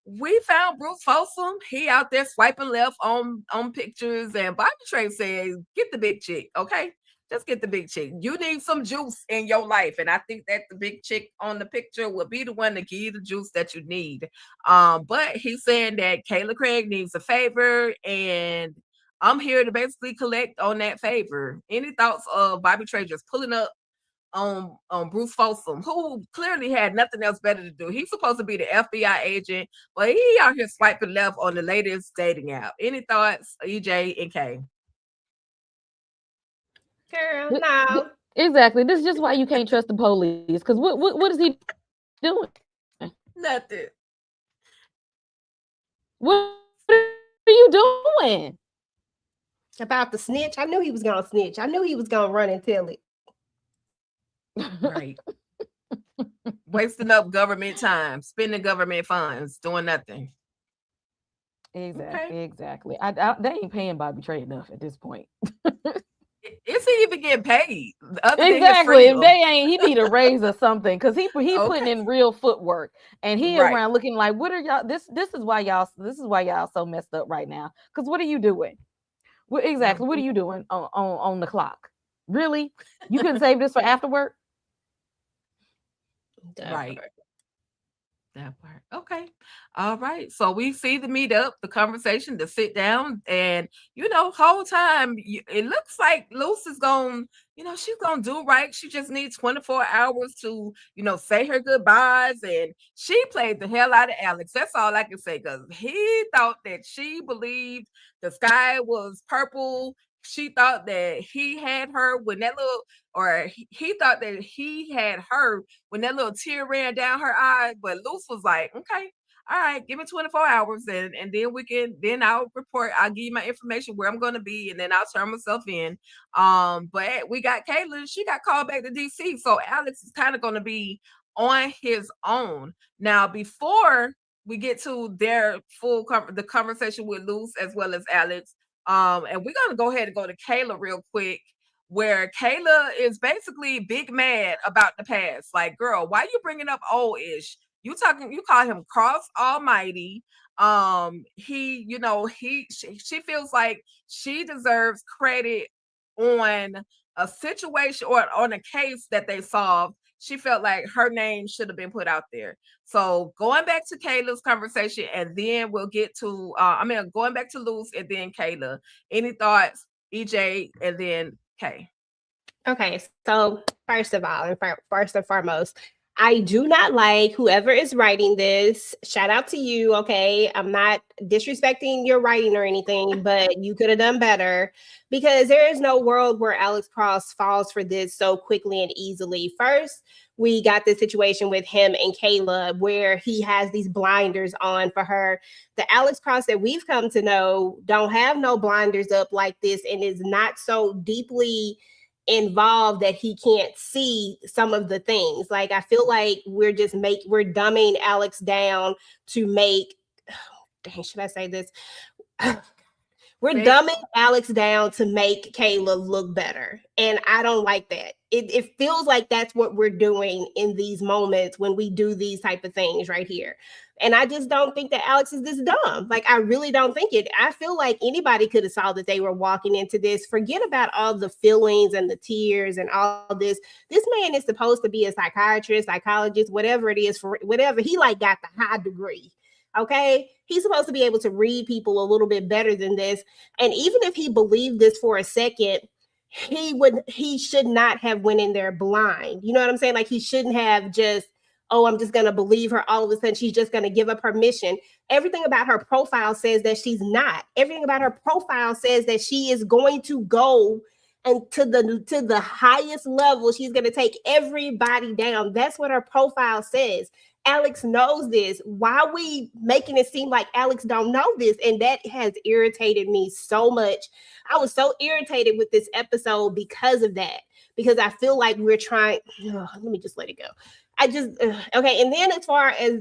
We found Bruce Folsom. He out there swiping left on pictures, and Bobby Trey says, get the big chick, okay? Just get the big chick. You need some juice in your life. And I think that the big chick on the picture will be the one to give you the juice that you need. But he's saying that Kayla Craig needs a favor, and I'm here to basically collect on that favor. Any thoughts of Bobby Trey just pulling up on Bruce Folsom, who clearly had nothing else better to do? He's supposed to be the FBI agent, but he out here swiping left on the latest dating app. Any thoughts, EJ and K? Girl, no. Exactly. This is just why you can't trust the police. Because what is he doing? Nothing. What are you doing? About the snitch, I knew he was gonna snitch. I knew he was gonna run and tell it. Right. Wasting up government time, spending government funds, doing nothing. Exactly. They ain't paying Bobby Trey enough at this point. Is he even getting paid? Exactly. If they ain't, he need a raise or something, because he putting in real footwork, and he around looking like, what are y'all? This is why y'all so messed up right now. Because what are you doing? What are you doing on the clock? Really? You couldn't save this for after work? Right. That part. Okay. All right. So we see the meetup, the conversation, the sit down, and whole time it looks like Luce is going, she's gonna do right. She just needs 24 hours to, say her goodbyes. And she played the hell out of Alex. That's all I can say, because he thought that she believed the sky was purple. She thought that he had her when that little, or he thought that he had her when that little tear ran down her eye. But Luce was like, okay, all right, give me 24 hours, and then I'll report. I'll give you my information where I'm going to be, and then I'll turn myself in. But we got Kayla. She got called back to DC. So Alex is kind of going to be on his own. Now, before we get to their the conversation with Luce as well as Alex, and we're going to go ahead and go to Kayla real quick, where Kayla is basically big mad about the past. Like, girl, why you bringing up old ish? You call him Cross Almighty. She feels like she deserves credit on a situation or on a case that they solved. She felt like her name should have been put out there. So going back to Kayla's conversation, and then we'll get to going back to Luce and then Kayla. Any thoughts, EJ, and then Kay? Okay, so first of all, and first and foremost, I do not like whoever is writing this. Shout out to you, okay? I'm not disrespecting your writing or anything, but you could have done better, because there is no world where Alex Cross falls for this so quickly and easily. First, we got this situation with him and Kayla where he has these blinders on for her. The Alex Cross that we've come to know don't have no blinders up like this, and is not so deeply involved that he can't see some of the things. Like, I feel like we're dumbing Alex down to make, should I say this? We're dumbing Alex down to make Kayla look better. And I don't like that. It feels like that's what we're doing in these moments when we do these type of things right here. And I just don't think that Alex is this dumb. Like, I really don't think it. I feel like anybody could have saw that they were walking into this. Forget about all the feelings and the tears and all this. This man is supposed to be a psychiatrist, psychologist, whatever it is, for whatever. He got the high degree. Okay, he's supposed to be able to read people a little bit better than this. And even if he believed this for a second, he should not have went in there blind. You know what I'm saying? Like, he shouldn't have just, oh, I'm just going to believe her. All of a sudden, she's just going to give up her mission. Everything about her profile says that she's not. Everything about her profile says that she is going to go and to the highest level. She's going to take everybody down. That's what her profile says. Alex knows this. Why are we making it seem like Alex don't know this? And that has irritated me so much. I was so irritated with this episode because of that. Because I feel like we're trying. Let me just let it go. I just okay. And then as far as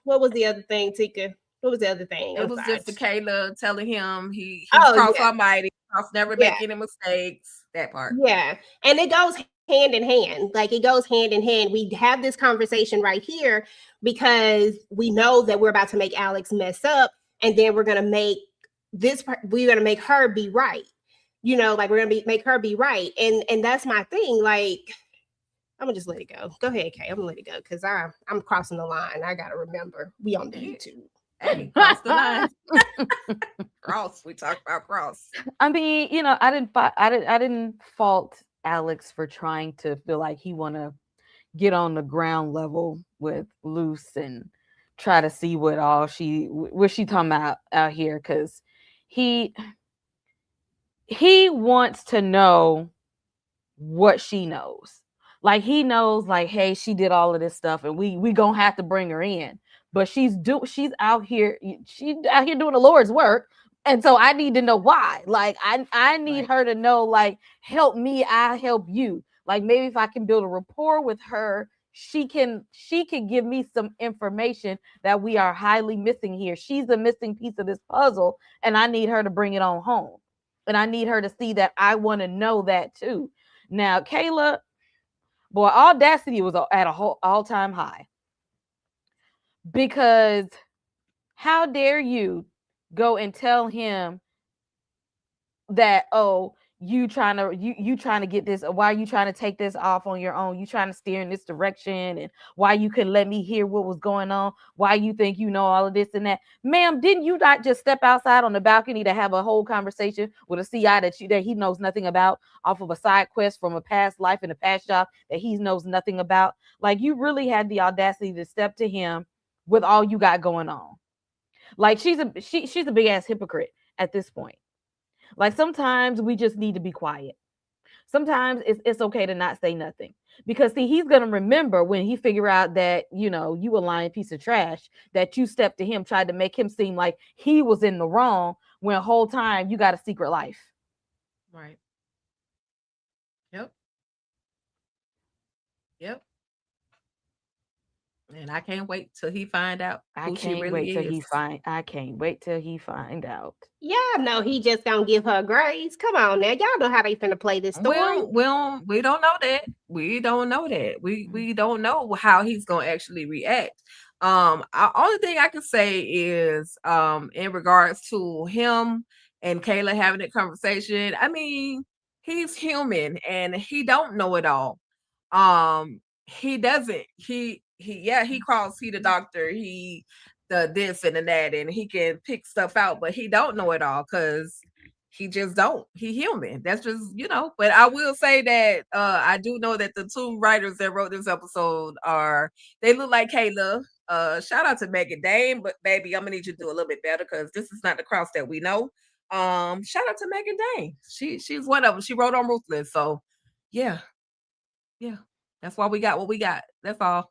what was the other thing, Tika? What was the other thing? It was just the Kayla telling him he's cross almighty, never make any mistakes. That part. Yeah. And it goes hand in hand. Like it goes hand in hand. We have this conversation right here because we know that we're about to make Alex mess up, and then we're gonna make her be right. You know, like we're gonna make her be right. And that's my thing. Like, I'm gonna just let it go. Go ahead, Kay. I'm gonna let it go because I'm crossing the line. I gotta remember we on the YouTube. Hey, cross the line. Cross. We talked about cross. I mean, you know, I didn't fault Alex for trying to feel like he want to get on the ground level with Luce and try to see what she talking about out here, because he wants to know what she knows. Like he knows, like, hey, she did all of this stuff, and we gonna have to bring her in. But she's out here doing the Lord's work, and so I need to know why. Like I need her to know, like, help me, I help you. Like maybe if I can build a rapport with her, she can give me some information that we are highly missing here. She's a missing piece of this puzzle, and I need her to bring it on home. And I need her to see that I want to know that too. Now, Kayla, boy, audacity was at a whole all-time high. Because how dare you go and tell him that, oh, you trying to get this, why are you trying to take this off on your own? You trying to steer in this direction, and why you couldn't let me hear what was going on? Why you think you know all of this and that? Ma'am, didn't you not just step outside on the balcony to have a whole conversation with a CI that he knows nothing about, off of a side quest from a past life and a past job that he knows nothing about? Like, you really had the audacity to step to him with all you got going on. Like, she's a big ass hypocrite at this point. Like, sometimes we just need to be quiet. Sometimes it's okay to not say nothing, because see, he's gonna remember when he figure out that, you know, you a lying piece of trash, that you stepped to him, tried to make him seem like he was in the wrong, when the whole time you got a secret life. Right. Yep. And I can't wait till he find out who she really is. I can't wait till he find out. Yeah, no, he just gonna give her grades. Come on now, y'all know how they finna play this story. Well, we don't know that. We don't know that. We don't know how he's gonna actually react. Only thing I can say is, in regards to him and Kayla having that conversation, I mean, he's human and he don't know it all. He doesn't. He calls he the doctor, he the this and the that, and he can pick stuff out, but he don't know it all because he just don't. He human. That's just, you know. But I will say that I do know that the two writers that wrote this episode they look like Kayla. Shout out to Megan Dane, but baby, I'm gonna need you to do a little bit better because this is not the cross that we know. Shout out to Megan Dane. She's one of them. She wrote on Ruthless, so yeah. That's why we got what we got. That's all.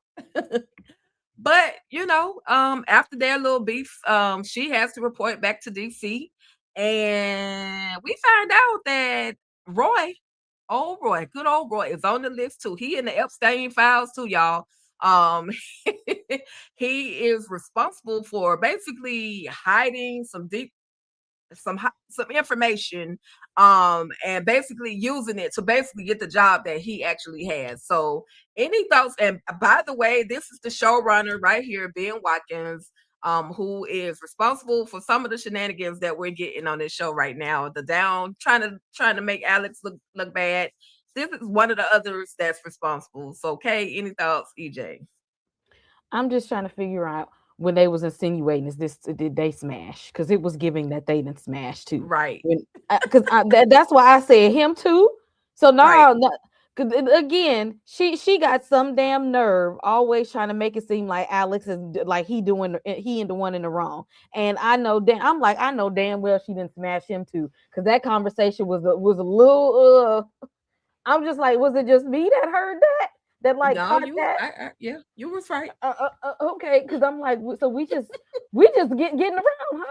But you know, after their little beef, she has to report back to DC, and we find out that Roy, good old Roy, is on the list too. He in the Epstein files too, y'all. He is responsible for basically hiding some information, and basically using it to basically get the job that he actually has. So any thoughts? And by the way, this is the showrunner right here, Ben Watkins, who is responsible for some of the shenanigans that we're getting on this show right now. Trying to make Alex look bad. This is one of the others that's responsible. So Kay, any thoughts? EJ? I'm just trying to figure out, when they was insinuating, did they smash? Because it was giving that they didn't smash too, right? Because that's why I said him too. So no, 'Cause again, she got some damn nerve always trying to make it seem like Alex is like he and the one in the wrong. And I know damn well she didn't smash him too, because that conversation was a little. I'm just like, was it just me that heard that? That like No, caught you, that? yeah, you was right. Okay, because I'm like, so we just getting around, huh?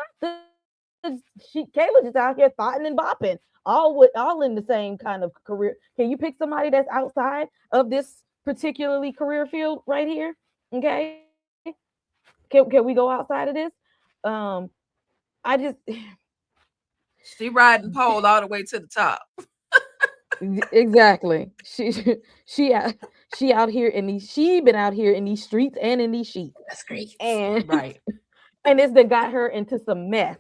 Kayla just out here thotting and bopping, all in the same kind of career. Can you pick somebody that's outside of this particularly career field right here? Okay, can we go outside of this? Um, I just She riding pole all the way to the top. exactly. She out she out here in these she been out here in these streets and in these sheets, That's great. and Right. and it's that got her into some mess.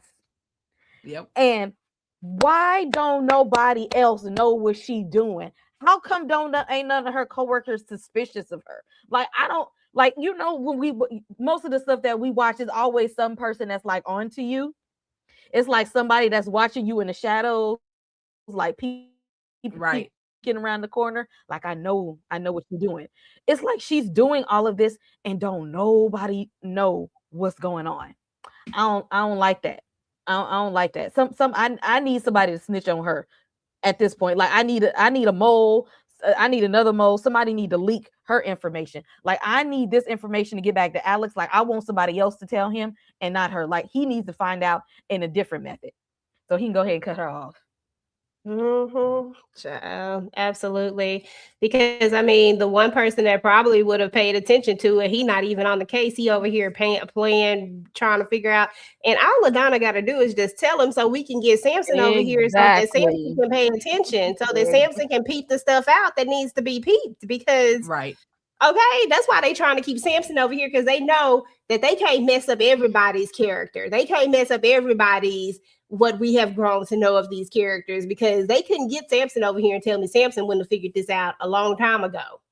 Yep. And why don't nobody else know what she doing? How come ain't none of her coworkers suspicious of her? Like I don't like when most of the stuff that we watch is always some person that's like onto you. It's like somebody that's watching you in the shadows, like Right. peeking around the corner. Like I know what you're doing. It's like she's doing all of this and don't nobody know what's going on. I don't like that. I don't like that. I need somebody to snitch on her at this point. Like I need a mole. I need another mole. Somebody need to leak her information. Like I need this information to get back to Alex. Like I want somebody else to tell him and not her. Like he needs to find out in a different method. So he can go ahead and cut her off. Child, absolutely. Because I mean, the one person that probably would have paid attention to it, he not even on the case. He over here playing, trying to figure out. And all LaDonna got to do is just tell him so we can get Samson over here so that Samson Exactly. can pay attention, so that Samson can peep the stuff out that needs to be peeped. Because Right. okay, that's why they trying to keep Samson over here, because they know that they can't mess up everybody's character. They can't mess up everybody's what we have grown to know of these characters, because they couldn't get Samson over here and tell me Samson wouldn't have figured this out a long time ago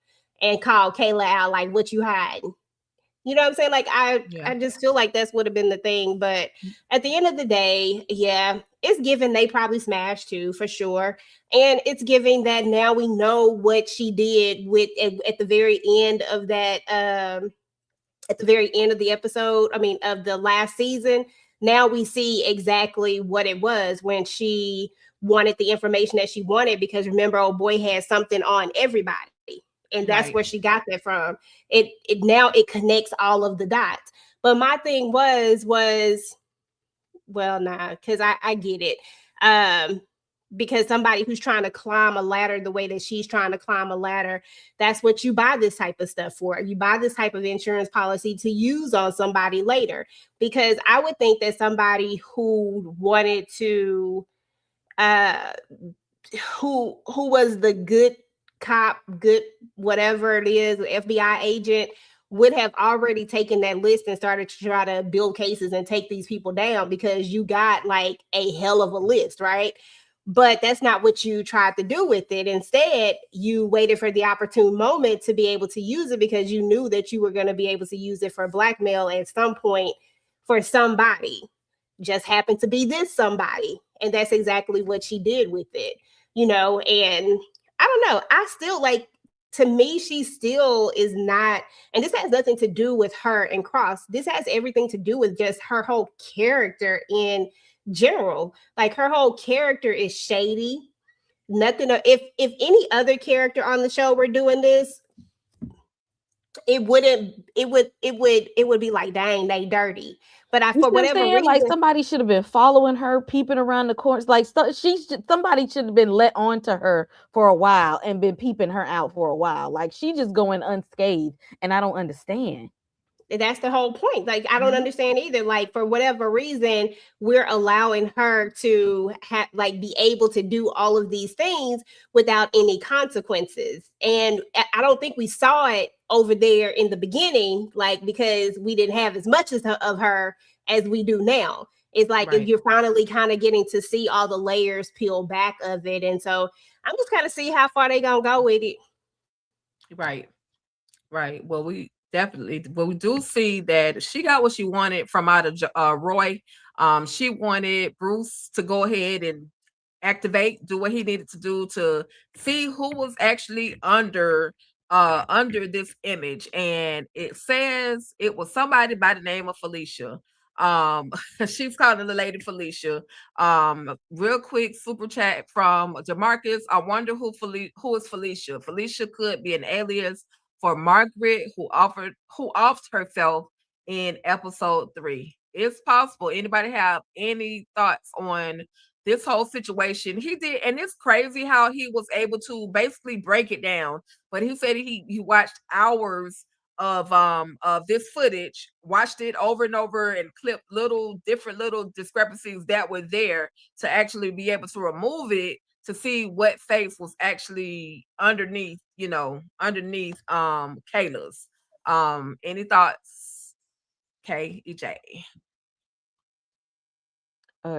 and called Kayla out like, what you hiding? You know what I'm saying? Like Yeah. I just feel like that's would have been the thing. But at the end of the day, yeah, it's given they probably smashed too, for sure. And it's giving that now we know what she did with at the very end of that at the very end of the episode, I mean of the last season. Now we see exactly what it was when she wanted the information that she wanted, because remember, old boy had something on everybody. And that's Right. where she got that from. It now it connects all of the dots. But my thing was well, nah, because I get it. Because somebody who's trying to climb a ladder the way that she's trying to climb a ladder, that's what you buy this type of stuff for. You buy this type of insurance policy to use on somebody later. Because I would think that somebody who wanted to who was the good cop, good whatever it is, FBI agent, would have already taken that list and started to try to build cases and take these people down, because you got like a hell of a list, right? But that's not what you tried to do with it. Instead, you waited for the opportune moment to be able to use it, because you knew that you were going to be able to use it for blackmail at some point for somebody. Just happened to be this somebody. And that's exactly what she did with it, and I don't know. I still like, to me, she still is not, and this has nothing to do with her and Cross. This has everything to do with just her whole character in general. Like her whole character is shady. Nothing. If any other character on the show were doing this, it would be like, dang, they dirty. But You for see what I'm whatever saying? reason, Like somebody should have been following her, peeping around the corners. Like somebody should have been let on to her for a while and been peeping her out for a while. Like she just going unscathed, and I don't understand. that's the whole point. Like I don't Mhm. understand either. Like for whatever reason, we're allowing her to be able to do all of these things without any consequences. And I don't think we saw it over there in the beginning, like because we didn't have as much of her as we do now. It's like if Right. you're finally kind of getting to see all the layers peel back of it. And so I'm just kind of see how far they gonna go with it. Right. Right. Well, we do see that she got what she wanted from out of Roy. She wanted Bruce to go ahead and activate, do what he needed to do to see who was actually under this image. And it says it was somebody by the name of Felicia. She's calling the lady Felicia. Real quick super chat from Jamarcus. I wonder who is Felicia. Felicia could be an alias for Margaret, who offed herself in episode 3. It's possible. Anybody have any thoughts on this whole situation? He did, and it's crazy how he was able to basically break it down. But he said he watched hours of this footage, watched it over and over, and clipped different little discrepancies that were there to actually be able to remove it, to see what face was actually underneath Kayla's. Any thoughts, KEJ?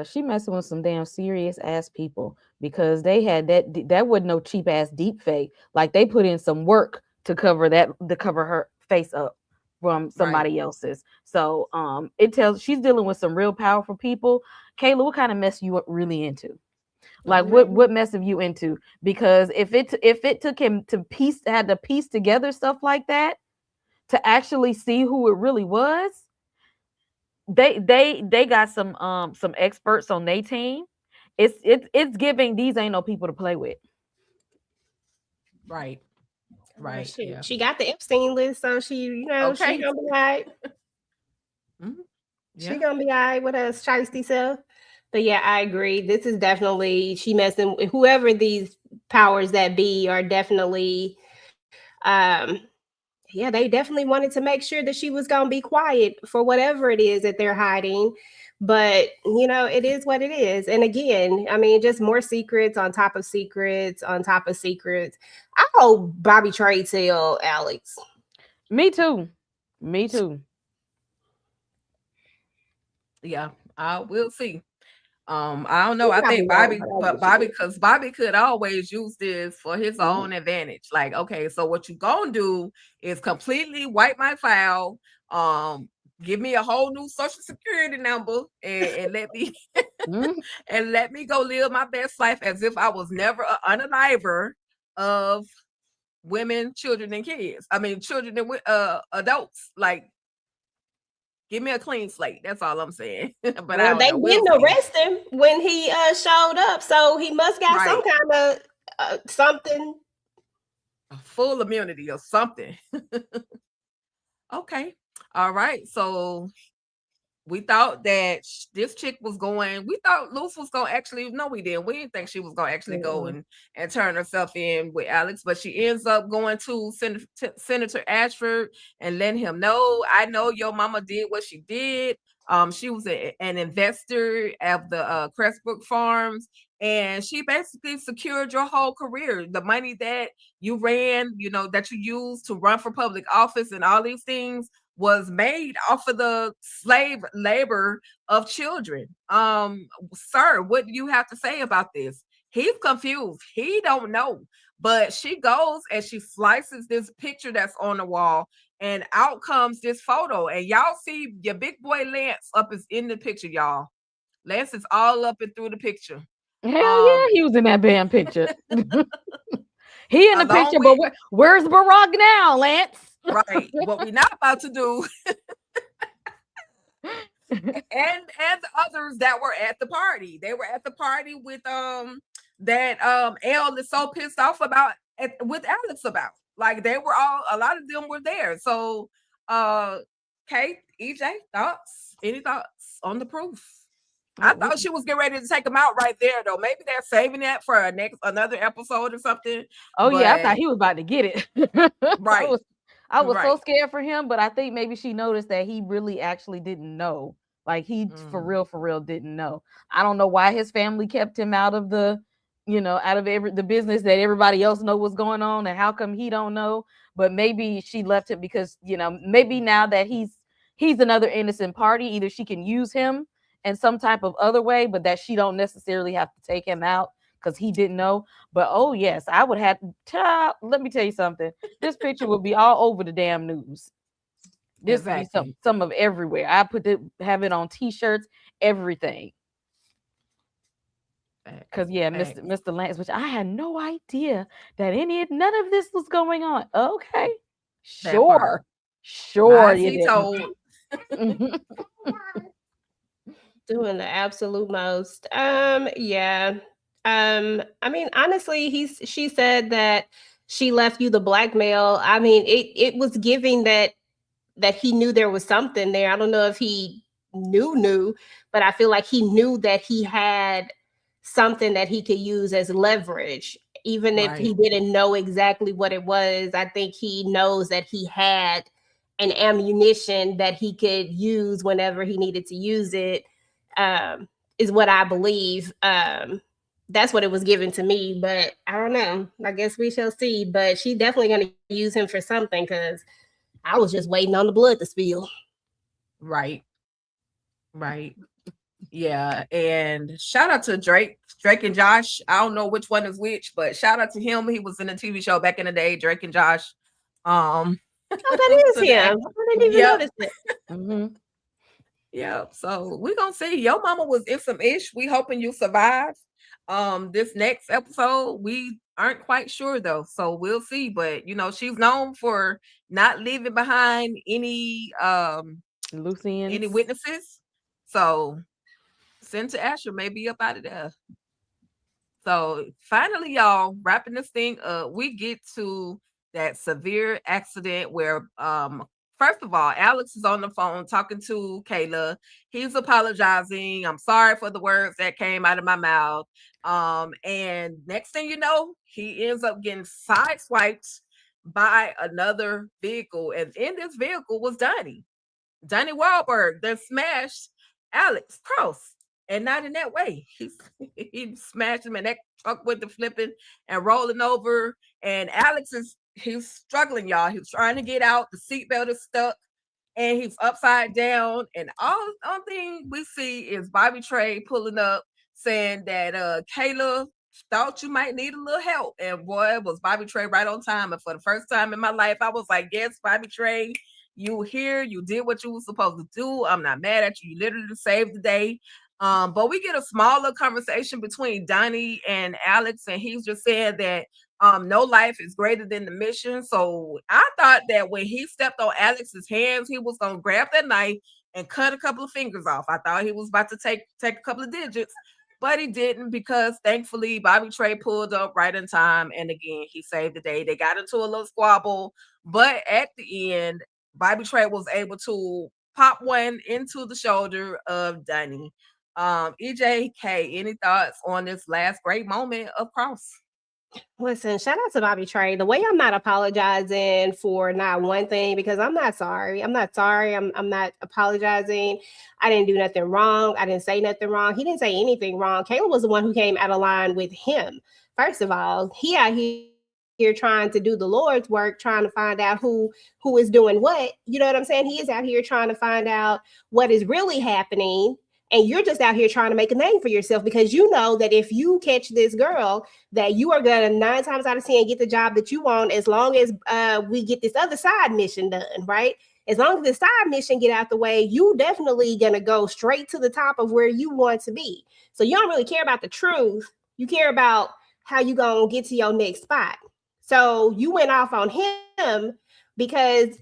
She messing with some damn serious ass people, because they had that wasn't no cheap ass deep fake. Like, they put in some work to cover her face up from somebody else's. So it tells she's dealing with some real powerful people. Kayla, what kind of mess you really into? Like, what mess have you into? Because if it took him to piece together stuff like that to actually see who it really was, they got some experts on their team. It's giving these ain't no people to play with. Right. Right. Yeah. She got the Epstein list, so she gonna be all right. Mm-hmm. Yeah. She gonna be all right with her shiesty self. But yeah, I agree. This is definitely, she messing with whoever these powers that be are. Definitely, yeah, they definitely wanted to make sure that she was gonna be quiet for whatever it is that they're hiding. But it is what it is. And again, I mean, just more secrets on top of secrets on top of secrets. I hope Bobby Trey tell Alex. Me too. Yeah, we'll see. I don't know. I think Bobby, because Bobby could always use this for his own advantage. Like, okay, so what you gonna do is completely wipe my file, give me a whole new social security number, and let me and let me go live my best life as if I was never an unaliver of women, children, and kids. I mean, children and adults. Like, give me a clean slate. That's all I'm saying. But well, they didn't arrest him when he showed up, so he must got some kind of something, a full immunity or something. Okay, all right. So we thought that this chick was going. We thought Luce was going to actually. No, we didn't. We didn't think she was going to actually go and turn herself in with Alex, but she ends up going to Senator Ashford and letting him know, I know your mama did what she did. She was an investor of the Crestbrook Farms, and she basically secured your whole career. The money that you ran, that you used to run for public office and all these things, was made off of the slave labor of children. Sir, what do you have to say about this? He's confused. He don't know. But she goes and she slices this picture that's on the wall, and out comes this photo. And y'all see your big boy Lance up is in the picture, y'all. Lance is all up and through the picture. Hell yeah, he was in that damn picture. He in the picture, but where's Barack now, Lance? Right. What we're not about to do. and the others that were at the party. They were at the party with that Elle is so pissed off about with Alex about. Like, they were a lot of them were there. So Kate, EJ, thoughts? Any thoughts on the proof? I thought she was getting ready to take him out right there, though. Maybe they're saving that for another episode or something. Oh, yeah, I thought he was about to get it. Right. I was so scared for him, but I think maybe she noticed that he really actually didn't know. Like, he for real didn't know. I don't know why his family kept him out of the business that everybody else know what's going on, and how come he don't know. But maybe she left him because, maybe now that he's another innocent party, either she can use him in some type of other way, but that she don't necessarily have to take him out because he didn't know. But oh yes, I would have to let me tell you something. This picture would be all over the damn news. This would be some of everywhere. I have it on t-shirts, everything. Because yeah, Mr. Lance, which I had no idea that none of this was going on. Okay, That part. sure Lies you he didn't. told. Mhm. Doing the absolute most. Yeah. I mean, honestly, she said that she left you the blackmail. I mean, it was giving that he knew there was something there. I don't know if he knew, but I feel like he knew that he had something that he could use as leverage. Even if he Right. didn't know exactly what it was, I think he knows that he had an ammunition that he could use whenever he needed to use it. Um, is what I believe. That's what it was given to me, but I don't know. I guess we shall see. But she definitely going to use him for something because I was just waiting on the blood to spill. Right. Right. Yeah. And shout out to Drake. Drake and Josh. I don't know which one is which, but shout out to him. He was in a TV show back in the day, Drake and Josh. Um Oh, that is to the him. I didn't even Yep. notice it. Mhm. Yep. So we're gonna see. Your mama was in some ish. We hoping you survive. This next episode, we aren't quite sure though. So we'll see. But she's known for not leaving behind Loose any ends. witnesses. So send to Asher may be up out of there. So finally, y'all, wrapping this thing up, we get to that severe accident where first of all, Alex is on the phone talking to Kayla. He's apologizing. I'm sorry for the words that came out of my mouth. And next thing you know, he ends up getting sideswiped by another vehicle. And in this vehicle was Donnie Wahlberg that smashed Alex Cross, and not in that way. He smashed him, and that truck went to flipping and rolling over. And Alex he's struggling, y'all. He's trying to get out. The seatbelt is stuck, and he's upside down. And all thing we see is Bobby Trey pulling up, saying that Kayla thought you might need a little help. And boy, was Bobby Trey right on time. And for the first time in my life, I was like, yes, Bobby Trey, you here, you did what you were supposed to do. I'm not mad at you. You literally saved the day. But we get a smaller conversation between Donnie and Alex, and he's just saying that no life is greater than the mission. So I thought that when he stepped on Alex's hands, he was gonna grab that knife and cut a couple of fingers off. I thought he was about to take a couple of digits, but he didn't, because thankfully Bobby Trey pulled up right in time, and again he saved the day. They got into a little squabble, but at the end, Bobby Trey was able to pop one into the shoulder of Donnie. EJK, any thoughts on this last great moment of Cross? Listen, shout out to Bobby Trey. The way I'm not apologizing for not one thing, because I'm not sorry. I'm not sorry. I'm not apologizing. I didn't do nothing wrong. I didn't say nothing wrong. He didn't say anything wrong. Caleb was the one who came out of line with him. First of all, he out here trying to do the Lord's work, trying to find out who is doing what. You know what I'm saying? He is out here trying to find out what is really happening. And you're just out here trying to make a name for yourself, because you know that if you catch this girl, that you are going to 9 times out of 10 get the job that you want, as long as we get this other side mission done, right? As long as the side mission get out the way, you definitely going to go straight to the top of where you want to be. So you don't really care about the truth. You care about how you going to get to your next spot. So you went off on him because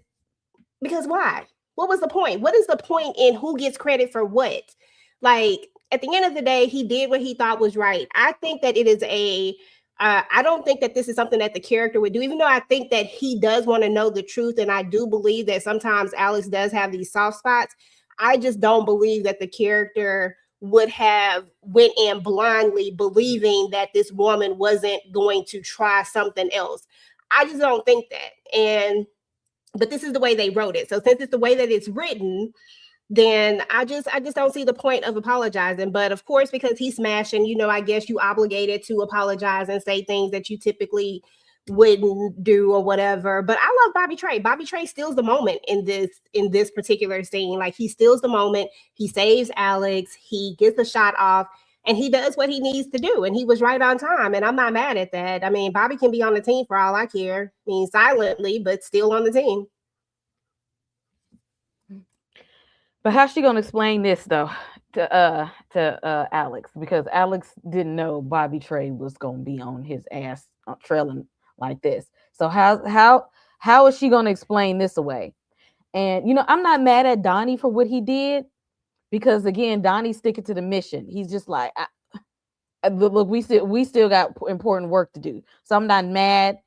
why? What was the point? What is the point in who gets credit for what? Like, at the end of the day, he did what he thought was right. I think that it is I don't think that this is something that the character would do, even though I think that he does want to know the truth. And I do believe that sometimes Alex does have these soft spots. I just don't believe that the character would have went in blindly believing that this woman wasn't going to try something else. I just don't think that. But this is the way they wrote it. So since it's the way that it's written, then I just don't see the point of apologizing. But of course, because he's smashing, I guess you obligated to apologize and say things that you typically wouldn't do or whatever. But I love Bobby Trey. Bobby Trey steals the moment in this particular scene. Like, he steals the moment. He saves Alex. He gets the shot off. And he does what he needs to do. And he was right on time. And I'm not mad at that. I mean, Bobby can be on the team for all I care. I mean, silently, but still on the team. But how's she gonna explain this though? to Alex, because Alex didn't know Bobby Trey was gonna be on his ass trailing like this. So how is she gonna explain this away? And I'm not mad at Donnie for what he did, because again, Donnie's sticking to the mission. He's just like, look, we still got important work to do. So I'm not mad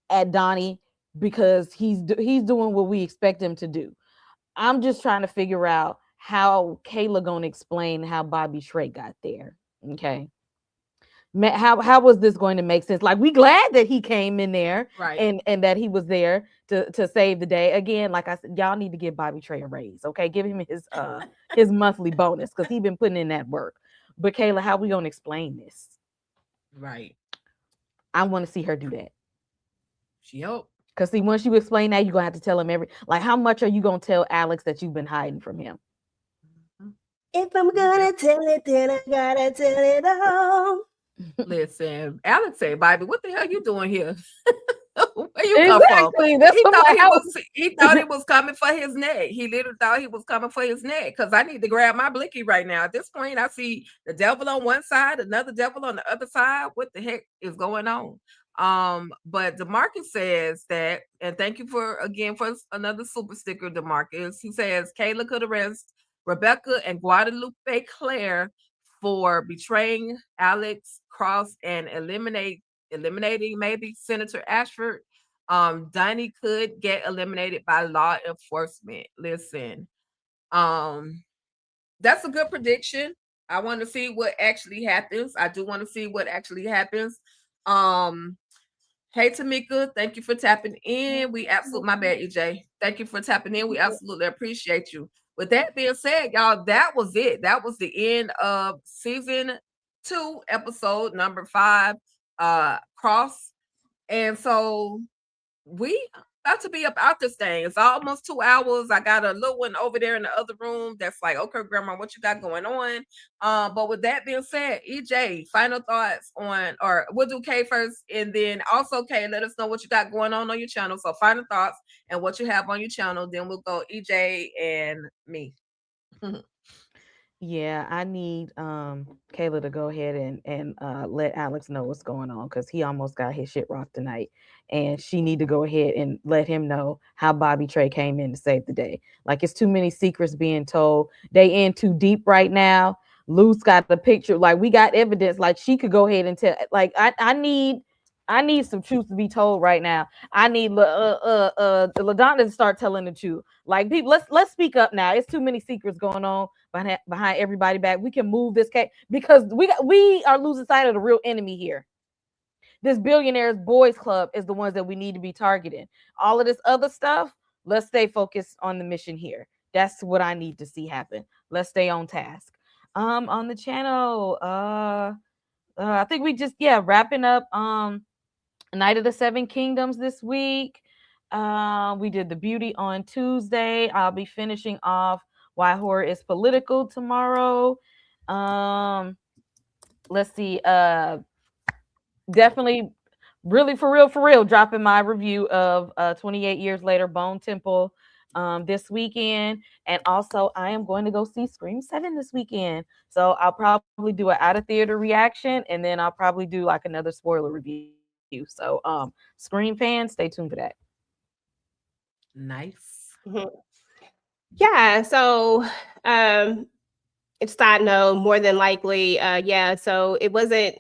at Donnie because he's doing what we expect him to do. I'm just trying to figure out how Kayla gonna explain how Bobby Trey got there. Okay. How was this going to make sense? Like, we glad that he came in there, Right. and that he was there to save the day. Again, like I said, y'all need to give Bobby Trey a raise. Okay, give him his monthly bonus, because he been putting in that work. But Kayla, how we gonna explain this? Right. I want to see her do that. Yep. Because see, once you explain that, you're gonna have to tell him like, how much are you gonna tell Alex that you've been hiding from him? If I'm gonna tell it, then I gotta tell it all. Listen, Alex said, Bobby, what the hell you doing here? Where you come from? Exactly. That's He what thought I'm he like, was he thought he was coming for his neck. He literally thought he was coming for his neck, because I need to grab my blicky right now. At this point, I see the devil on one side, another devil on the other side. What the heck is going on? But DeMarcus says that, and thank you for another super sticker, DeMarcus. He says Kayla could arrest Rebecca and Guadalupe Claire for betraying Alex Cross and eliminating maybe Senator Ashford. Donnie could get eliminated by law enforcement. Listen, that's a good prediction. I want to see what actually happens. I do want to see what actually happens. Hey Tamika, thank you for tapping in. We absolutely, my bad, EJ. Thank you for tapping in. We absolutely appreciate you. With that being said, y'all, that was it. That was the end of season 2, episode number 5, Cross. And so we about to be up out this thing. It's almost 2 hours. I got a little one over there in the other room that's like, okay, grandma, what you got going on? But with that being said, EJ, final thoughts on, or we'll do K first, and then also K, let us know what you got going on your channel. So final thoughts and what you have on your channel. Then we'll go EJ and me. Yeah, I need Kayla to go ahead and let Alex know what's going on, because he almost got his shit rocked tonight, and she need to go ahead and let him know how Bobby Trey came in to save the day. Like, it's too many secrets being told. They in too deep right now. Luce got the picture. Like, we got evidence. Like, she could go ahead and tell. Like, I need some truth to be told right now. I need LaDonna to start telling the truth. Like, people, let's speak up now. It's too many secrets going on behind everybody back. We can move this case, because we are losing sight of the real enemy here. This billionaires boys club is the ones that we need to be targeting. All of this other stuff, let's stay focused on the mission here. That's what I need to see happen. Let's stay on task. On the channel, I think we just wrapping up Night of the Seven Kingdoms this week. We did the beauty on Tuesday. I'll be finishing off Why Horror is Political tomorrow. Let's see. Definitely, really for real, dropping my review of 28 Years Later, Bone Temple this weekend. And also, I am going to go see Scream 7 this weekend. So I'll probably do an out of theater reaction, and then I'll probably do like another spoiler review. So Scream fans, stay tuned for that. Nice. Yeah, so it's side note, more than likely, so it wasn't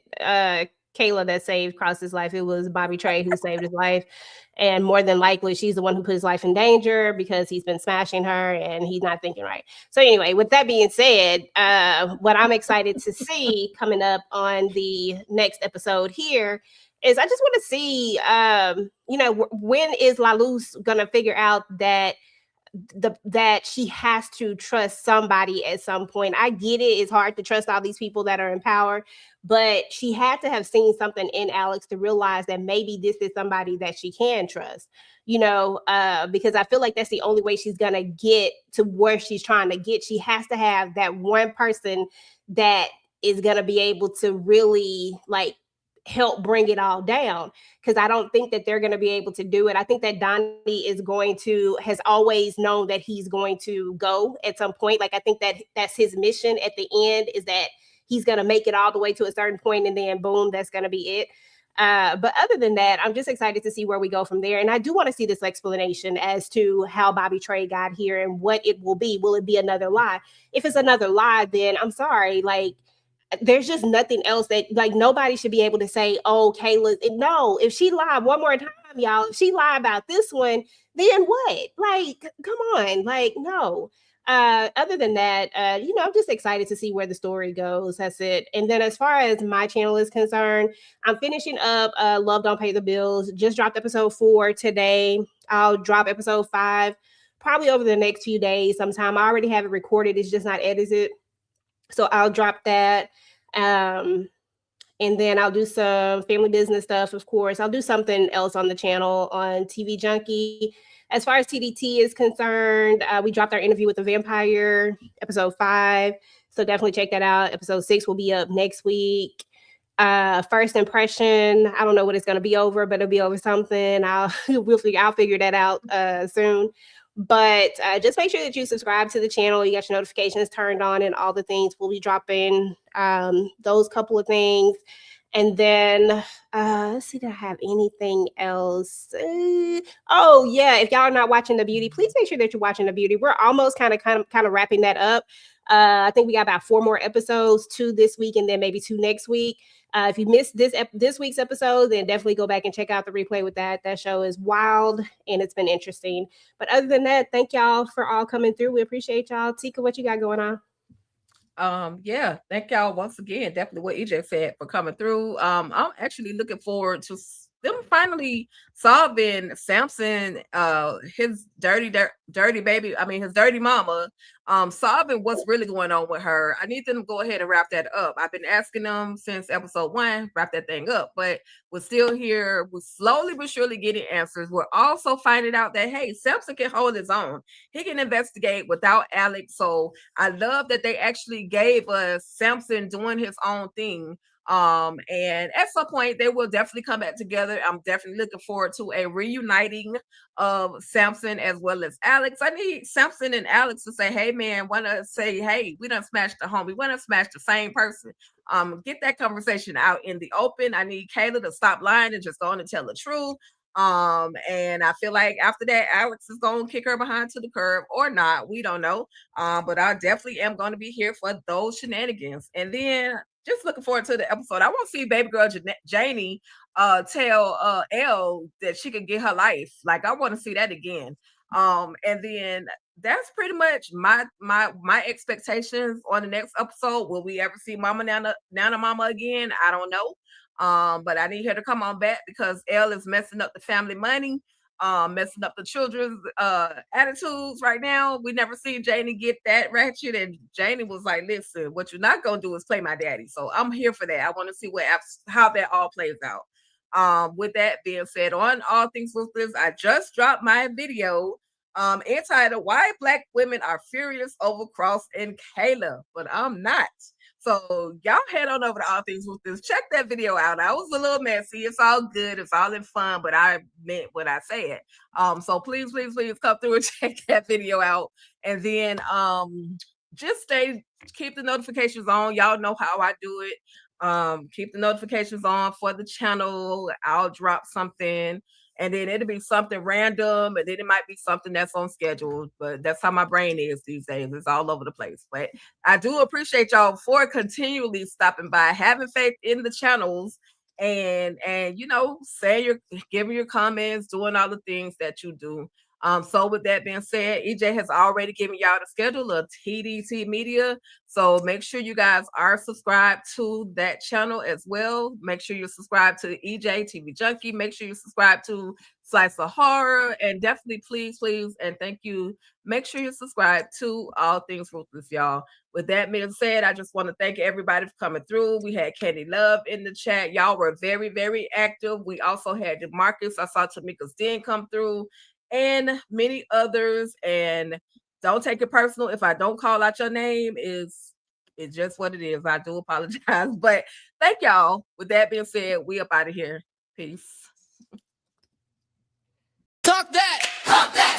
Kayla that saved Cross's life. It was Bobby Trey who saved his life. And more than likely, she's the one who put his life in danger, because he's been smashing her and he's not thinking right. So anyway, with that being said, what I'm excited to see coming up on the next episode here is I just want to see, when is La Luz going to figure out that that she has to trust somebody at some point. I get it. It's hard to trust all these people that are in power, but she had to have seen something in Alex to realize that maybe this is somebody that she can trust, because I feel like that's the only way she's going to get to where she's trying to get. She has to have that one person that is going to be able to really help bring it all down, because I don't think that they're going to be able to do it. I think that Donnie has always known that he's going to go at some point. Like, I think that that's his mission at the end, is that he's going to make it all the way to a certain point, and then boom, that's going to be it. But other than that, I'm just excited to see where we go from there. And I do want to see this explanation as to how Bobby Trey got here and what it will be. Will it be another lie? If it's another lie, then I'm sorry. Like, there's just nothing else that, like, nobody should be able to say, oh, Kayla, no, if she lied one more time, y'all, if she lied about this one, then what? Like, come on, like, no. Other than that, I'm just excited to see where the story goes. That's it. And then as far as my channel is concerned, I'm finishing up Love Don't Pay the Bills. Just dropped episode 4 today. I'll drop episode 5 probably over the next few days sometime. I already have it recorded, it's just not edited. So I'll drop that. And then I'll do some family business stuff, of course. I'll do something else on the channel on TV Junkie. As far as TDT is concerned, we dropped our interview with the vampire, episode 5. So definitely check that out. Episode 6 will be up next week. First impression, I don't know what it's going to be over, but it'll be over something. I'll figure that out soon. But just make sure that you subscribe to the channel. You got your notifications turned on and all the things. We'll be dropping those couple of things. And then let's see, did I have anything else? Oh yeah, if y'all are not watching The Beauty, please make sure that you're watching The Beauty. We're almost kind of wrapping that up. I think we got about 4 more episodes, 2 this week and then maybe 2 next week. If you missed this week's episode, then definitely go back and check out the replay with that. That show is wild and it's been interesting. But other than that, thank y'all for all coming through. We appreciate y'all. Tika, what you got going on? Yeah, thank y'all once again. Definitely what EJ said for coming through. I'm actually looking forward to them finally solving Samson, his dirty baby. I mean, his dirty mama. Solving what's really going on with her. I need them to go ahead and wrap that up. I've been asking them since episode 1, wrap that thing up, but we're still here. We're slowly but surely getting answers. We're also finding out that, hey, Samson can hold his own. He can investigate without Alex. So I love that they actually gave us Samson doing his own thing. And at some point they will definitely come back together. I'm definitely looking forward to a reuniting of Samson as well as Alex. I need Samson and Alex to say, hey man, wanna say, hey, we done smashed the home. We wanna smash the same person. Get that conversation out in the open. I need Kayla to stop lying and just go on and tell the truth. And I feel like after that, Alex is gonna kick her behind to the curb or not. We don't know. But I definitely am gonna be here for those shenanigans. And then just looking forward to the episode. I want to see baby girl Janie tell Elle that she could get her life. Like, I want to see that again. And then that's pretty much my expectations on the next episode. Will we ever see Mama Nana Mama again? I don't know. But I need her to come on back because Elle is messing up the family money, messing up the children's attitudes right now. We never seen Janie get that ratchet, and Janie was like, listen, what you're not gonna do is play my daddy. So I'm here for that. I want to see how that all plays out. With that being said, on All Things Ruthless, I just dropped my video entitled Why Black Women Are Furious Over Cross and Kayla, but I'm not. So y'all head on over to All Things Ruthless. Check that video out. I was a little messy. It's all good. It's all in fun, but I meant what I said. So please come through and check that video out. And then just keep the notifications on. Y'all know how I do it. Keep the notifications on for the channel. I'll drop something. And then it'll be something random, and then it might be something that's on schedule. But that's how my brain is these days. It's all over the place. But I do appreciate y'all for continually stopping by, having faith in the channels, and saying giving your comments, doing all the things that you do. So with that being said, EJ has already given y'all the schedule of TDT Media. So make sure you guys are subscribed to that channel as well. Make sure you're subscribed to EJ TV Junkie. Make sure you subscribe to Slice of Horror. And definitely, please, and thank you, make sure you subscribe to All Things Ruthless, y'all. With that being said, I just want to thank everybody for coming through. We had Candy Love in the chat. Y'all were very, very active. We also had DeMarcus. I saw Tamika's Den come through, and many others. And don't take it personal if I don't call out your name. Is It's just what it is. I do apologize. But thank y'all. With that being said, we up out of here. Peace. Talk that. Talk that.